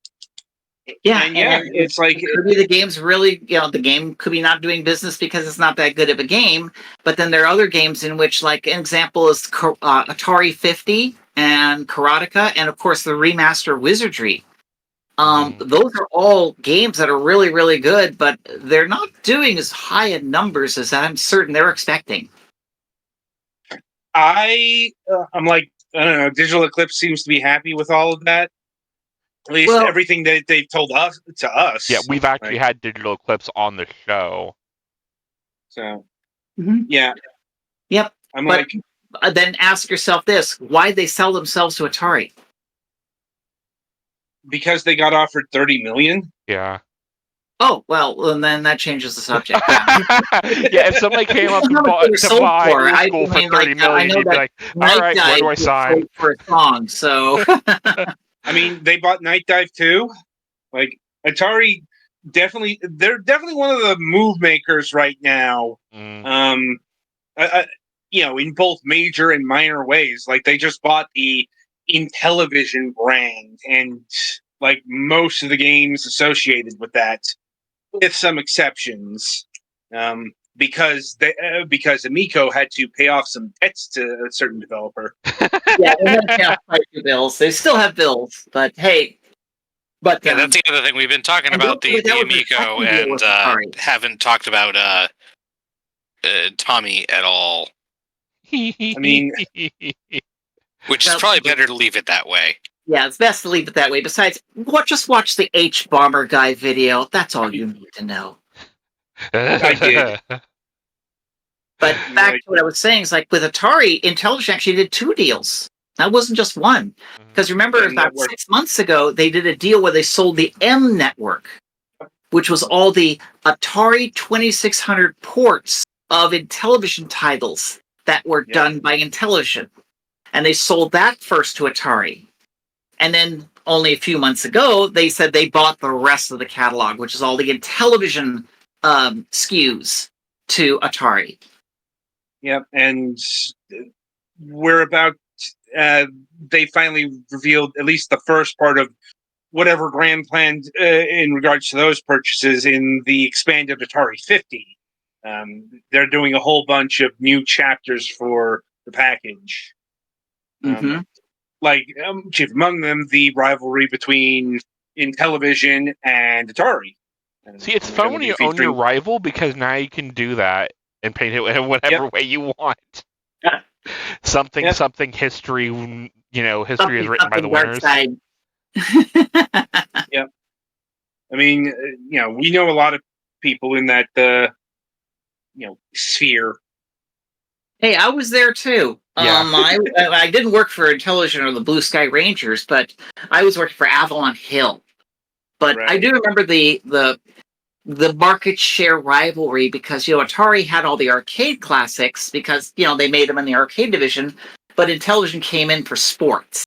it's like... Could be the game's really, the game could be not doing business because it's not that good of a game. But then there are other games in which, like, an example is Atari 50 and Karateka, and, of course, the remaster Wizardry. Those are all games that are really, really good, but they're not doing as high in numbers as I'm certain they're expecting. I'm like, I don't know, Digital Eclipse seems to be happy with all of that. At least everything that they've told us. Yeah, we've actually had Digital Eclipse on the show. So, yeah. Yep. But then ask yourself this, why'd they sell themselves to Atari? Because they got offered $30 million? Yeah. Oh, well, and then that changes the subject. Yeah, if somebody came up to buy Skuul for $30 million, you'd be like, all right, where do I sign? For a song, so... I mean, they bought Night Dive too. Like, Atari they're definitely one of the move makers right now. In both major and minor ways. Like, they just bought the Intellivision brand and, like, most of the games associated with that, with some exceptions, because Amico had to pay off some debts to a certain developer. Yeah, they had to pay off quite a few bills. They still have bills, but hey. But that's the other thing. We've been talking about the Amico and haven't talked about Tommy at all. I mean, which is probably better to leave it that way. Yeah, it's best to leave it that way. Besides, just watch the H Bomber Guy video. That's all you need to know. I did. But back to what I was saying is, like, with Atari, Intellivision actually did 2 deals. That wasn't just one. Because remember, about 6 months ago, they did a deal where they sold the M Network, which was all the Atari 2600 ports of Intellivision titles that were done by Intellivision. And they sold that first to Atari. And then only a few months ago, they said they bought the rest of the catalog, which is all the Intellivision SKUs to Atari. Yep, and we're about... they finally revealed at least the first part of whatever grand plan in regards to those purchases in the expanded Atari 50. They're doing a whole bunch of new chapters for the package. Chief among them, the rivalry between Intellivision and Atari. See, it's fun when you own your rival, because now you can do that and paint it in whatever way you want. Something history, history is written by the winners. Yep. I mean, we know a lot of people in that, sphere. Hey, I was there too. Yeah. I didn't work for Intellivision or the Blue Sky Rangers, but I was working for Avalon Hill. But I do remember the the market share rivalry because, Atari had all the arcade classics because, they made them in the arcade division, but Intellivision came in for sports.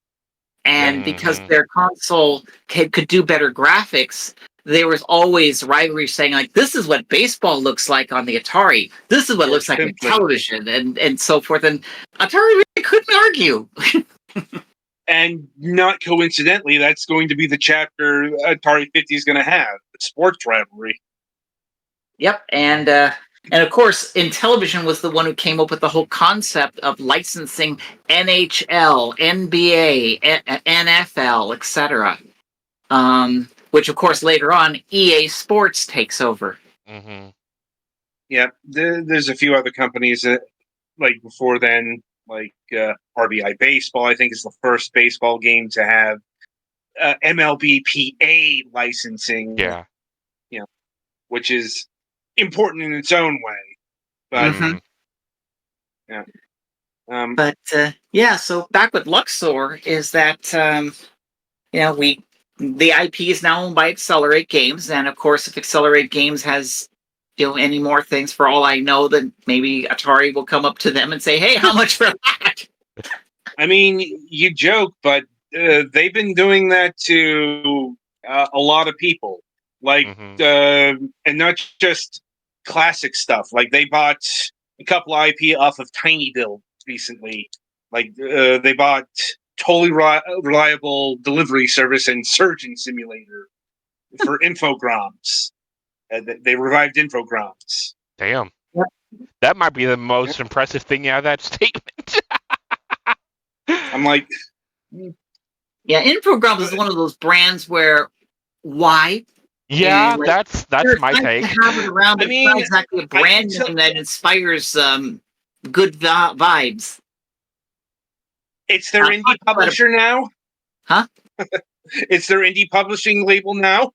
And because their console could do better graphics, there was always rivalry saying, like, this is what baseball looks like on the Atari. This is what it looks like on television, and so forth. And Atari really couldn't argue. And not coincidentally, that's going to be the chapter Atari 50 is going to have, the sports rivalry. Yep, and of course, Intellivision was the one who came up with the whole concept of licensing NHL, NBA, NFL, etc. Which, of course, later on, EA Sports takes over. Mm-hmm. Yeah, there's a few other companies that, like before then, like RBI Baseball, I think is the first baseball game to have MLBPA licensing. Yeah. Which is important in its own way. But yeah. So back with Luxor is that the IP is now owned by Accelerate Games, and of course, if Accelerate Games has any more things, for all I know, then maybe Atari will come up to them and say, "Hey, how much for that?" I mean, you joke, but they've been doing that to a lot of people, like, and not just classic stuff. Like they bought a couple IP off of Tiny Build recently. Like they bought Totally Reliable Delivery Service and Surgeon Simulator for Infogrames. They revived Infogrames. Damn. Yep. That might be the most impressive thing out of that statement. I'm like... Yeah, Infogrames is one of those brands where, why? Yeah, that's my take. To have it around, but it's not exactly a brand name that inspires good vibes. It's their indie publisher now? Huh? It's their indie publishing label now?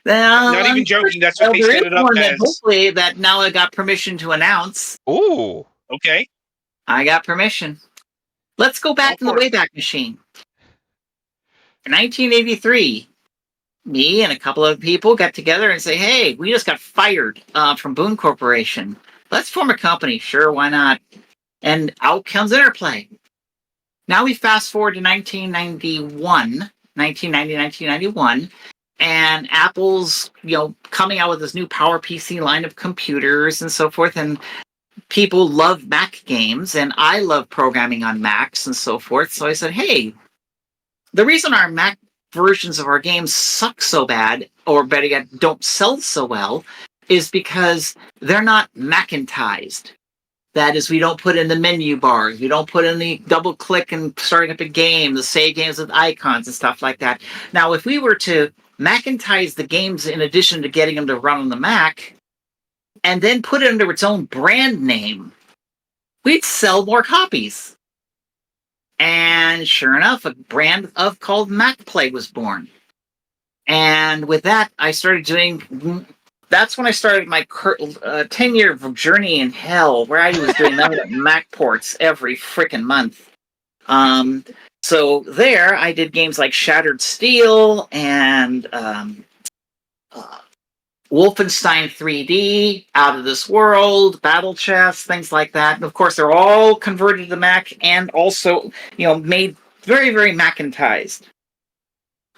Not even joking, that's what they set it up as. Hopefully that now I got permission to announce. Ooh. Okay. I got permission. Let's go back in the Wayback Machine. In 1983, me and a couple of people got together and say, "Hey, we just got fired from Boone Corporation. Let's form a company." Sure, why not? And out comes Interplay. Now we fast forward to 1991, and Apple's, coming out with this new PowerPC line of computers and so forth, and people love Mac games, and I love programming on Macs and so forth. So I said, hey, the reason our Mac versions of our games suck so bad, or better yet, don't sell so well, is because they're not Macintized. That is, we don't put in the menu bars. We don't put in the double click and starting up a game, the save games with icons and stuff like that. Now, if we were to Macintize the games in addition to getting them to run on the Mac, and then put it under its own brand name, we'd sell more copies. And sure enough, a brand called MacPlay was born. And with that, I started doing... That's when I started my 10-year journey in hell, where I was doing nothing but Mac ports every freaking month. So there, I did games like Shattered Steel and Wolfenstein 3D, Out of This World, Battle Chess, things like that. And of course, they're all converted to Mac and also, made very, very Macintized.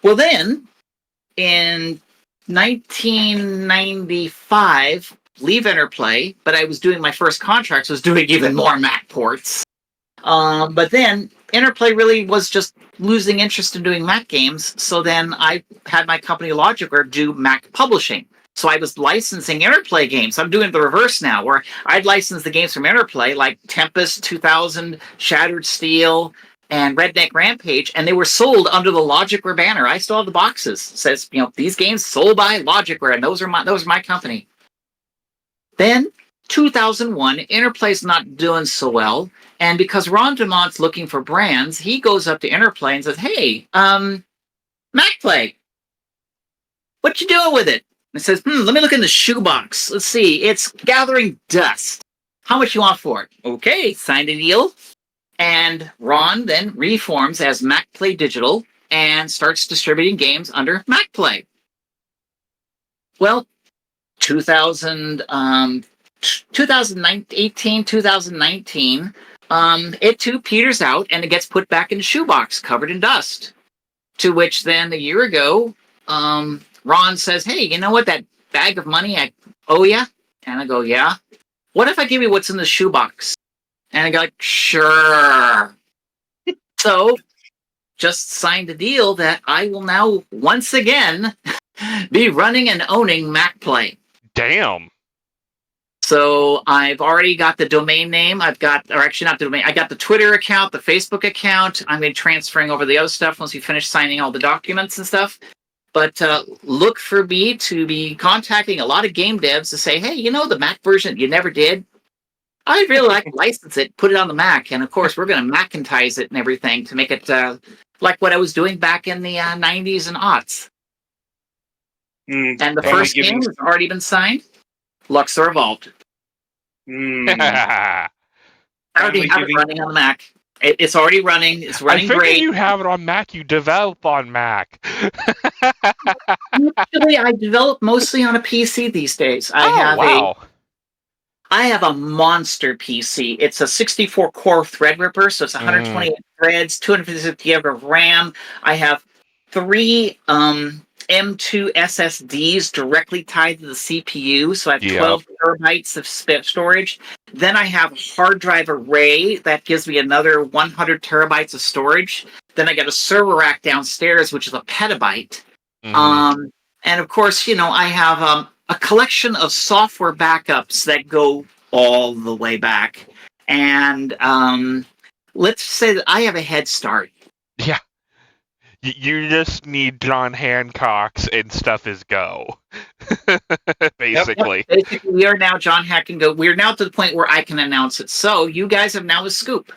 Well, then, in 1995, leave Interplay, but I was doing my first contracts, was doing even more Mac ports. But then Interplay really was just losing interest in doing Mac games, so then I had my company Logicware do Mac publishing. So I was licensing Interplay games. I'm doing the reverse now, where I'd license the games from Interplay, like Tempest 2000, Shattered Steel, and Redneck Rampage, and they were sold under the Logicware banner. I still have the boxes. It says, these games sold by Logicware, and those are my company. Then, 2001, Interplay's not doing so well, and because Ron Dumont's looking for brands, he goes up to Interplay and says, "Hey, MacPlay, what you doing with it?" And it says, let me look in the shoebox. Let's see, it's gathering dust. How much you want for it? Okay, signed a deal. And Ron then reforms as MacPlay Digital and starts distributing games under MacPlay. Well, 2018, 2019, it too peters out and it gets put back in a shoebox covered in dust. To which then a year ago, Ron says, "Hey, you know what? That bag of money I owe you?" And I go, "Yeah. What if I give you what's in the shoebox?" And I go, like, "Sure." So just signed a deal that I will now once again be running and owning MacPlay. Damn. So I've already got the domain name. Or actually not the domain. I got the Twitter account, the Facebook account. I'm going to be transferring over the other stuff once we finish signing all the documents and stuff. But look for me to be contacting a lot of game devs to say, "Hey, you know the Mac version you never did? I'd really like to license it, put it on the Mac. And of course, we're going to Macintize it and everything to make it like what I was doing back in the 90s and aughts." And the first game has already been signed. Luxor Evolved. I I already have it running on the Mac. It's already running. It's running figured great. you have it on Mac. You develop on Mac. Actually, I develop mostly on a PC these days. I have a monster PC. It's a 64 core Threadripper, so it's 128 threads, 256 GB of RAM. I have 3 M2 SSDs directly tied to the CPU, so I have 12 terabytes of storage. Then I have a hard drive array that gives me another 100 terabytes of storage. Then I got a server rack downstairs, which is a petabyte. And of course, I have a collection of software backups that go all the way back. And let's say that I have a head start. Yeah. You just need John Hancock's and stuff is go. Basically. Yep. Basically, we are now John Hack and go. We're now to the point where I can announce it. So you guys have now a scoop.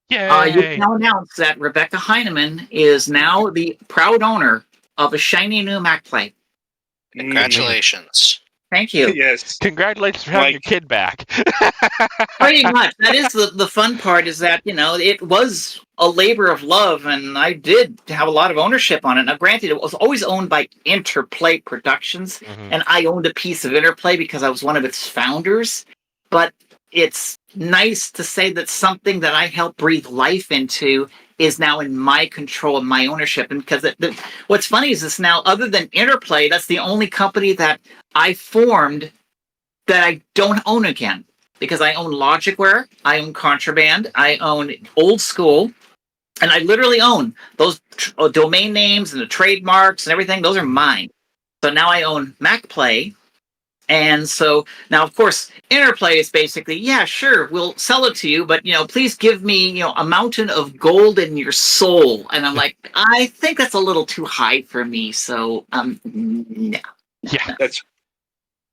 Yay. You can now announce that Rebecca Heineman is now the proud owner of a shiny new MacPlay. Congratulations. Thank you. Yes. Congratulations for having your kid back. Pretty much. That is the fun part, is that, it was a labor of love, and I did have a lot of ownership on it. Now, granted, it was always owned by Interplay Productions, and I owned a piece of Interplay because I was one of its founders. But it's nice to say that something that I helped breathe life into is now in my control and my ownership. And because what's funny is this now, other than Interplay, that's the only company that I formed that I don't own again. Because I own Logicware, I own Contraband, I own Old Skuul, and I literally own those domain names and the trademarks and everything. Those are mine. So now I own MacPlay. And so now, of course, Interplay is basically, yeah, sure, we'll sell it to you, but, please give me, a mountain of gold in your soul. And I'm like, I think that's a little too high for me. So, no. Yeah. That's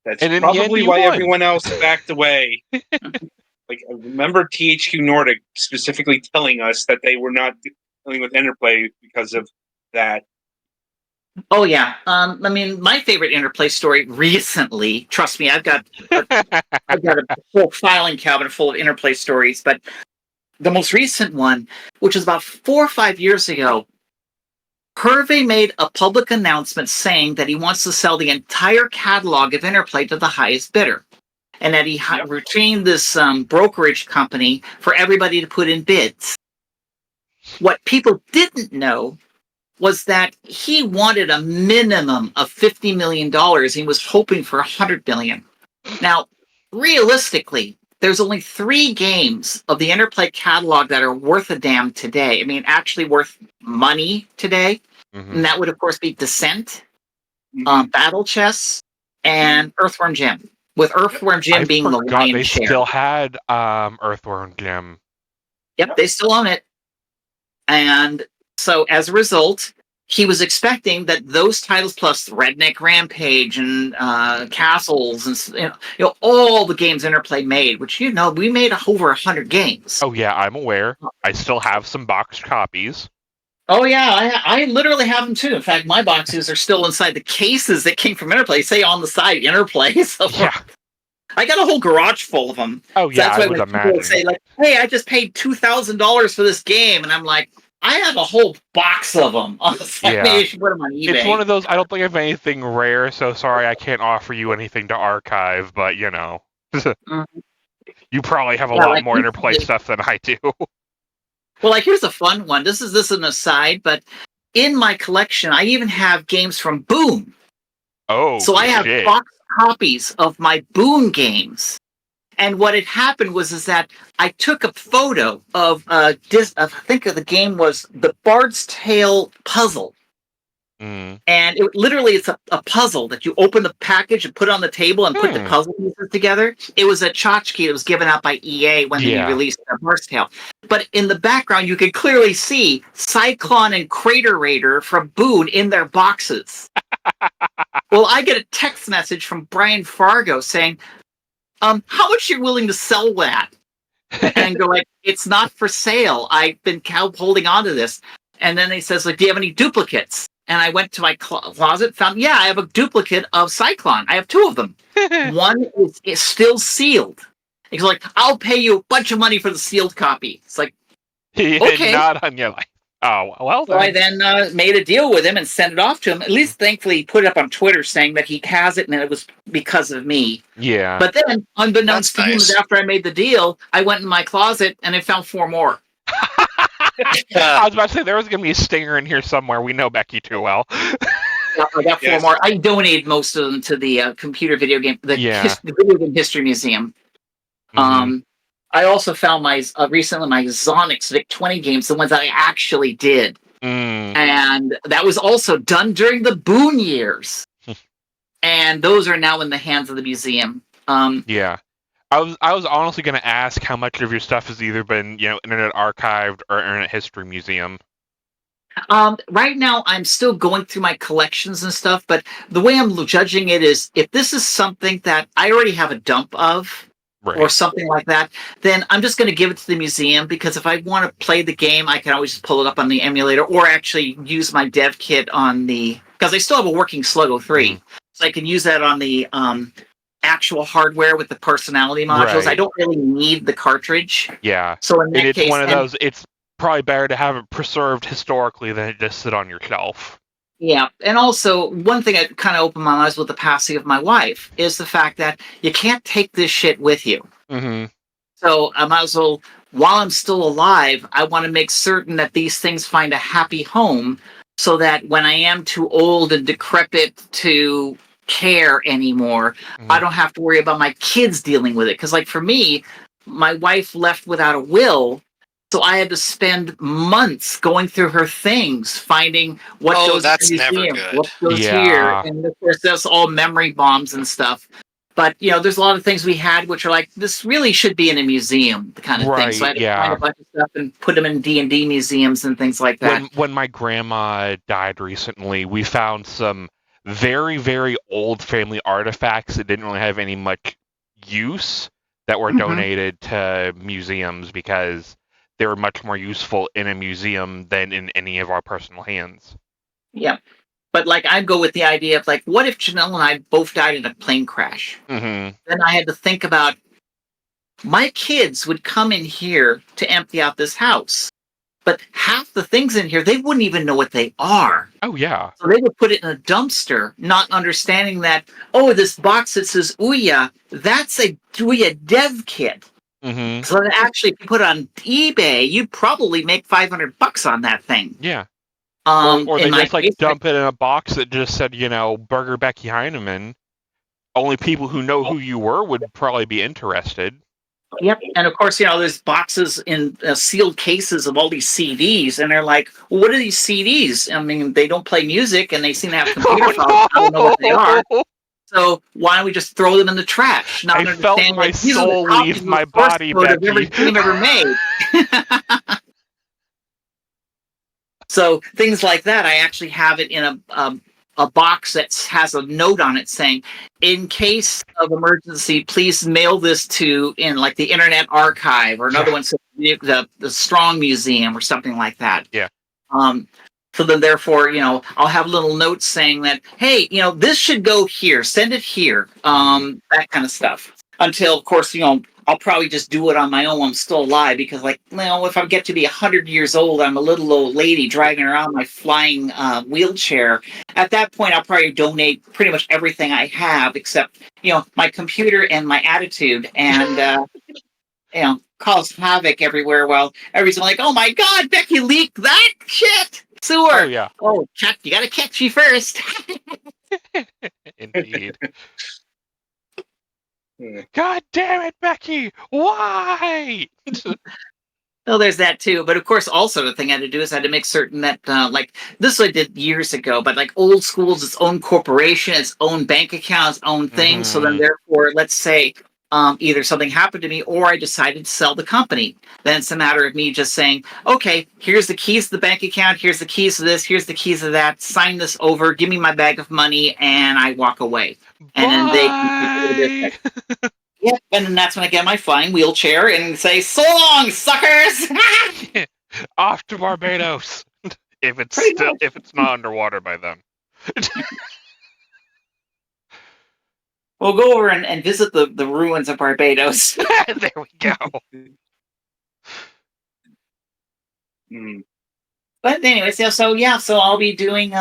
probably why everyone else backed away. Like, I remember THQ Nordic specifically telling us that they were not dealing with Interplay because of that. Oh, yeah. My favorite Interplay story recently, trust me, I've got a whole filing cabinet full of Interplay stories, but the most recent one, which was about 4 or 5 years ago, Hervé made a public announcement saying that he wants to sell the entire catalog of Interplay to the highest bidder, and that he retained this brokerage company for everybody to put in bids. What people didn't know was that he wanted a minimum of $50 million. He was hoping for $100 million. Now, realistically, there's only 3 games of the Interplay catalog that are worth a damn today. I mean, actually worth money today. And that would, of course, be Descent, Battle Chess, and Earthworm Jim. With Earthworm Jim being the lion's share. They still had Earthworm Jim. Yep, they still own it. And so, as a result, he was expecting that those titles, plus Redneck Rampage and Castles, and all the games Interplay made, which we made over 100 games. Oh yeah, I'm aware. I still have some boxed copies. Oh yeah, I literally have them too. In fact, my boxes are still inside the cases that came from Interplay. Say on the side, Interplay. So yeah. I got a whole garage full of them. Oh yeah, so that's I would imagine. People say like, "Hey, I just paid $2,000 for this game," and I'm like, I have a whole box of them. Honestly, Yeah. maybe I should put them on eBay. It's one of those, I don't think I have anything rare, so sorry I can't offer you anything to archive, but, you know. Mhm. You probably have a Yeah, lot like more you interplay did. stuff than I do. Well, like here's a fun one. This is an aside, but in my collection, I even have games from Boom. Oh, So I have shit. box copies of my Boom games. And what had happened was that I took a photo of I think the game was the Bard's Tale puzzle. Mm. And it's a puzzle that you open the package and put it on the table and put the puzzle pieces together. It was a tchotchke that was given out by EA when they released Bard's Tale. But in the background, you could clearly see Cyclone and Crater Raider from Boone in their boxes. Well, I get a text message from Brian Fargo saying, how much you're willing to sell that? And go like, it's not for sale. I've been holding on to this. And then he says, like, do you have any duplicates? And I went to my closet, found, I have a duplicate of Cyclone. I have 2 of them. One is still sealed. He's like, I'll pay you a bunch of money for the sealed copy. It's like, okay. Not on your life. Oh, well So I then made a deal with him and sent it off to him. At least, thankfully, he put it up on Twitter saying that he has it and it was because of me. Yeah. But then, unbeknownst to That's him, nice. after I made the deal, I went in my closet and I found 4 more. I was about to say, there was going to be a stinger in here somewhere. We know Becky too well. Yeah, I got 4 Yes. more. I donated most of them to the the Video Game History Museum. Mhm. I also found recently my Zonix VIC-20 games, the ones that I actually did. And that was also done during the Boone years. And those are now in the hands of the museum. Yeah. I was honestly going to ask how much of your stuff has either been, Internet Archived or Internet History Museum. Right now, I'm still going through my collections and stuff, but the way I'm judging it is if this is something that I already have a dump of, or something like that, then I'm just going to give it to the museum, because if I want to play the game, I can always just pull it up on the emulator or actually use my dev kit because I still have a working Sluggo 3. So I can use that on the actual hardware with the personality modules. Right. I don't really need the cartridge. Yeah. So in that And it's case, one of those, it's probably better to have it preserved historically than it just sit on your shelf. Yeah, and also one thing that kind of opened my eyes with the passing of my wife is the fact that you can't take this shit with you. Mm-hmm. So I might as well, while I'm still alive, I want to make certain that these things find a happy home, so that when I am too old and decrepit to care anymore, I don't have to worry about my kids dealing with it. Because, like, for me, my wife left without a will. So I had to spend months going through her things, finding what goes in the museum, what goes here, and of course that's all memory bombs and stuff. But there's a lot of things we had which are like, this really should be in a museum, the kind of thing. So I had to find a bunch of stuff and put them in D&D museums and things like that. When my grandma died recently, we found some very, very old family artifacts that didn't really have any much use that were donated to museums because they were much more useful in a museum than in any of our personal hands. Yeah. But, like, I'd go with the idea of, like, what if Janelle and I both died in a plane crash? Mm-hmm. Then I had to think about, my kids would come in here to empty out this house. But half the things in here, they wouldn't even know what they are. Oh, yeah. So they would put it in a dumpster, not understanding that, this box that says Ouya, that's a Ouya dev kit. Mm-hmm. So that actually, if you put it on eBay, you'd probably make $500 on that thing. Yeah. Or they just dump it in a box that just said, Burger Becky Heineman. Only people who know who you were would probably be interested. Yep. And of course, there's boxes in sealed cases of all these CDs, and they're like, well, what are these CDs? I mean, they don't play music and they seem to have computer files. I don't know what they are. So why don't we just throw them in the trash? Not I felt my soul leave my body, Becky. Every game ever made. So things like that, I actually have it in a box that has a note on it saying, in case of emergency, please mail this to the Internet Archive, or another one says the Strong Museum or something like that. Yeah. So then, therefore, I'll have little notes saying that, hey, this should go here, send it here, that kind of stuff. until, of course, I'll probably just do it on my own when I'm still alive, because, like, if I get to be 100 years old, I'm a little old lady driving around my flying wheelchair. At that point, I'll probably donate pretty much everything I have, except, my computer and my attitude, and, cause havoc everywhere while everybody's like, oh my God, Becky leaked that shit! Sewer! Oh, yeah. Oh, you gotta catch me first. Indeed. God damn it, Becky! Why? Well, there's that too. But of course, also the thing I had to do is I had to make certain that, like, this I did years ago, but like Old School's its own corporation, its own bank account, its own thing. So then, therefore, let's say either something happened to me or I decided to sell the company. Then it's a matter of me just saying, okay, here's the keys to the bank account, here's the keys to this, here's the keys to that, sign this over, give me my bag of money, and I walk away. And then they can do the business. Yep, and then that's when I get my flying wheelchair and say, "So long, suckers!" Off to Barbados. if it's not underwater by then. We'll go over and visit the ruins of Barbados. There we go. But anyways, so I'll be doing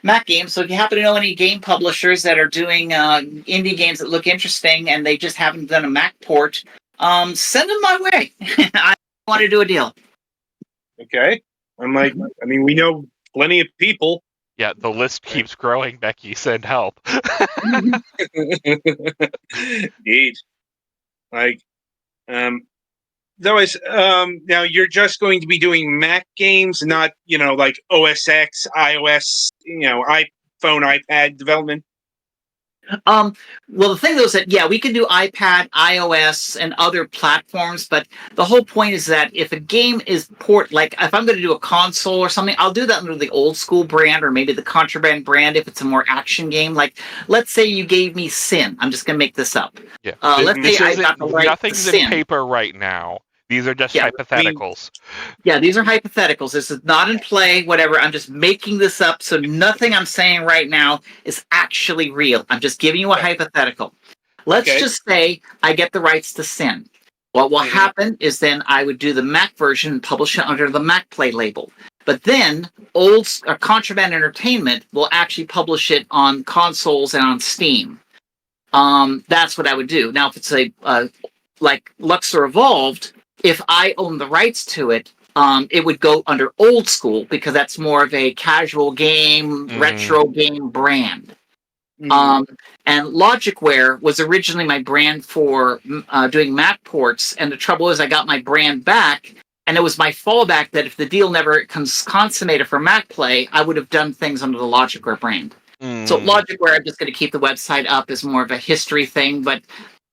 Mac games. So if you happen to know any game publishers that are doing indie games that look interesting and they just haven't done a Mac port, send them my way. I want to do a deal. Okay. We know plenty of people. Yeah, the list keeps growing, Becky. Send help. Indeed. Now you're just going to be doing Mac games, not, like OS X, iOS, iPhone, iPad development? Well, the thing though is that, we can do iPad, iOS, and other platforms, but the whole point is that if a game is like if I'm going to do a console or something, I'll do that under the Old School brand or maybe the Contraband brand if it's a more action game. Like, let's say you gave me Sin. I'm just going to make this up. Yeah. Let's say I got the right nothing's to in Sin. paper right now. These are just hypotheticals. These are hypotheticals. This is not in play, whatever. I'm just making this up, so nothing I'm saying right now is actually real. I'm just giving you a hypothetical. Let's just say I get the rights to Sin. What will happen is then I would do the Mac version and publish it under the Mac Play label. But then Contraband Entertainment will actually publish it on consoles and on Steam. That's what I would do. Now, if it's like Luxor Evolved, if I own the rights to it, it would go under Old School because that's more of a casual game, retro game brand. And Logicware was originally my brand for doing Mac ports, and the trouble is I got my brand back, and it was my fallback that if the deal never consummated for Mac Play, I would have done things under the Logicware brand. So Logicware, I'm just going to keep the website up as more of a history thing, but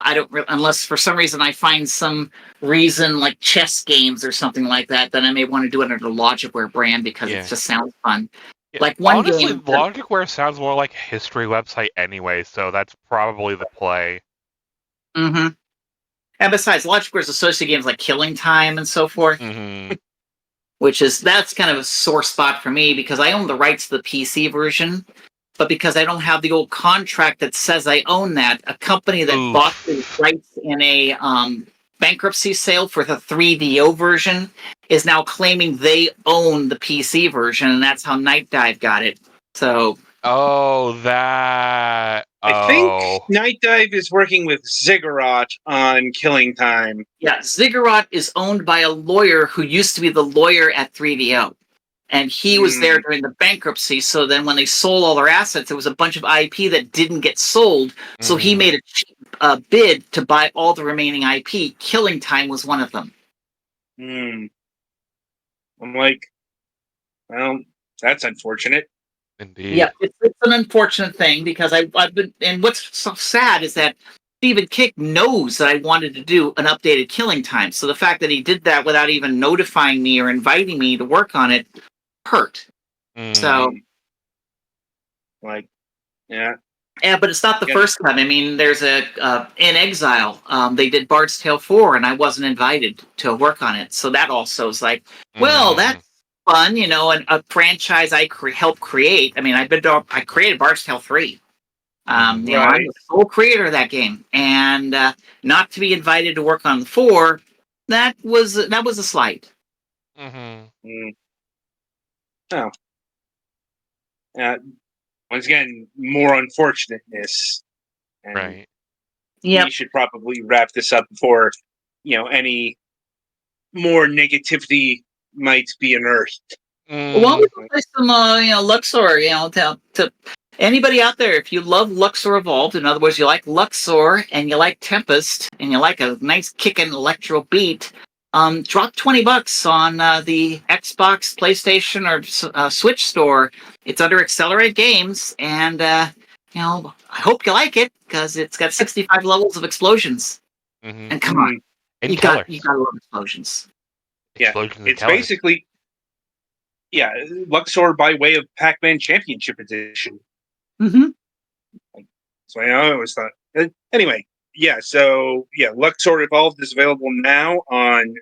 I don't unless for some reason I find some reason like chess games or something like that, then I may want to do it under the Logicware brand because it just sounds fun. Yeah. Like one honestly, game, Logicware sounds more like a history website anyway, so that's probably the play. And besides, Logicware's associated games like Killing Time and so forth, that's kind of a sore spot for me because I own the rights to the PC version. But because I don't have the old contract that says I own that, a company that bought the rights in a bankruptcy sale for the 3DO version is now claiming they own the PC version, and that's how Night Dive got it. So. I think Night Dive is working with Ziggurat on Killing Time. Yeah, Ziggurat is owned by a lawyer who used to be the lawyer at 3DO. And he was there during the bankruptcy, so then when they sold all their assets, there was a bunch of IP that didn't get sold, so he made a bid to buy all the remaining IP. Killing Time was one of them. I'm like, well, that's unfortunate. Indeed. Yeah, it's an unfortunate thing, because I've been, and what's so sad is that Stephen Kick knows that I wanted to do an updated Killing Time, so the fact that he did that without even notifying me or inviting me to work on it hurt. So, but it's not the first time. I mean, there's In Exile. They did Bard's Tale 4, and I wasn't invited to work on it. So that also is like, well, that's fun, and a franchise I helped create. I mean, I created Bard's Tale 3. I'm Right. the sole creator of that game, and not to be invited to work on the 4, that was a slight. Mm-hmm. Mm. Oh. Once again, more unfortunateness, and Right. Yep. we should probably wrap this up before any more negativity might be unearthed. Why don't Mm, we go play some, Luxor? To anybody out there, if you love Luxor Evolved, in other words, you like Luxor and you like Tempest and you like a nice kicking electro beat, drop $20 on the Xbox, PlayStation, or Switch store. It's under Accelerate Games, and I hope you like it because it's got 65 levels of explosions. mm-hmm. And come on, Mm, And you colors. gotta love explosions. yeah, Explosions and it's colors. basically Luxor by way of Pac-Man Championship Edition. Mm-hmm. So I always thought. Anyway, Luxor Evolved is available now on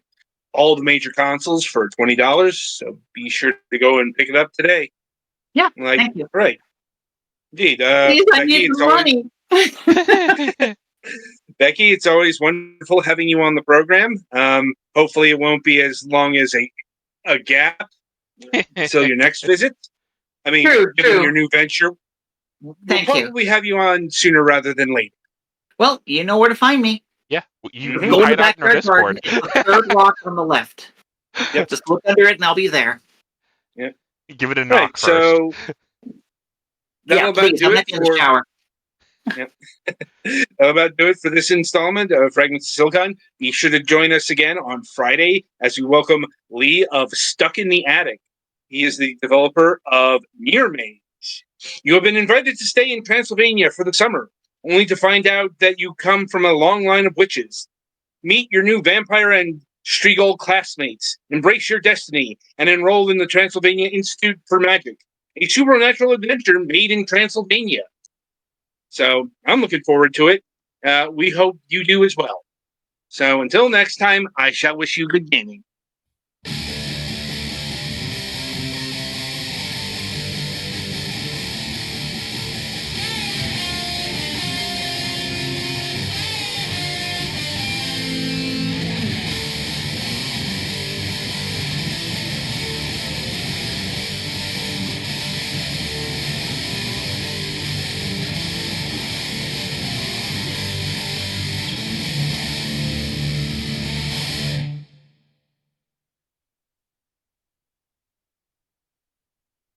all the major consoles for $20. So be sure to go and pick it up today. Yeah, thank you. Right. Indeed. Please, I Becky, need the money. Becky, it's always wonderful having you on the program. Hopefully it won't be as long as a gap till your next visit. I mean, True, given true. your new venture, we'll Thank you. probably have you on sooner rather than later. Well, you know where to find me. Yeah, you Mhm. can Go in the hide out in our backyard garden. Discord. It's the third rock on the left. Yep. Just look under it and I'll be there. Give it a Right, knock first. so that'll about Please. do I'm it not in the for shower. that'll about do it for this installment of Fragments of Silicon. Be sure to join us again on Friday as we welcome Lee of Stuck in the Attic. He is the developer of Near Maze. You have been invited to stay in Transylvania for the summer, only to find out that you come from a long line of witches. Meet your new vampire and Striegel classmates, embrace your destiny, and enroll in the Transylvania Institute for Magic, a supernatural adventure made in Transylvania. So I'm looking forward to it. We hope you do as well. So until next time, I shall wish you good gaming.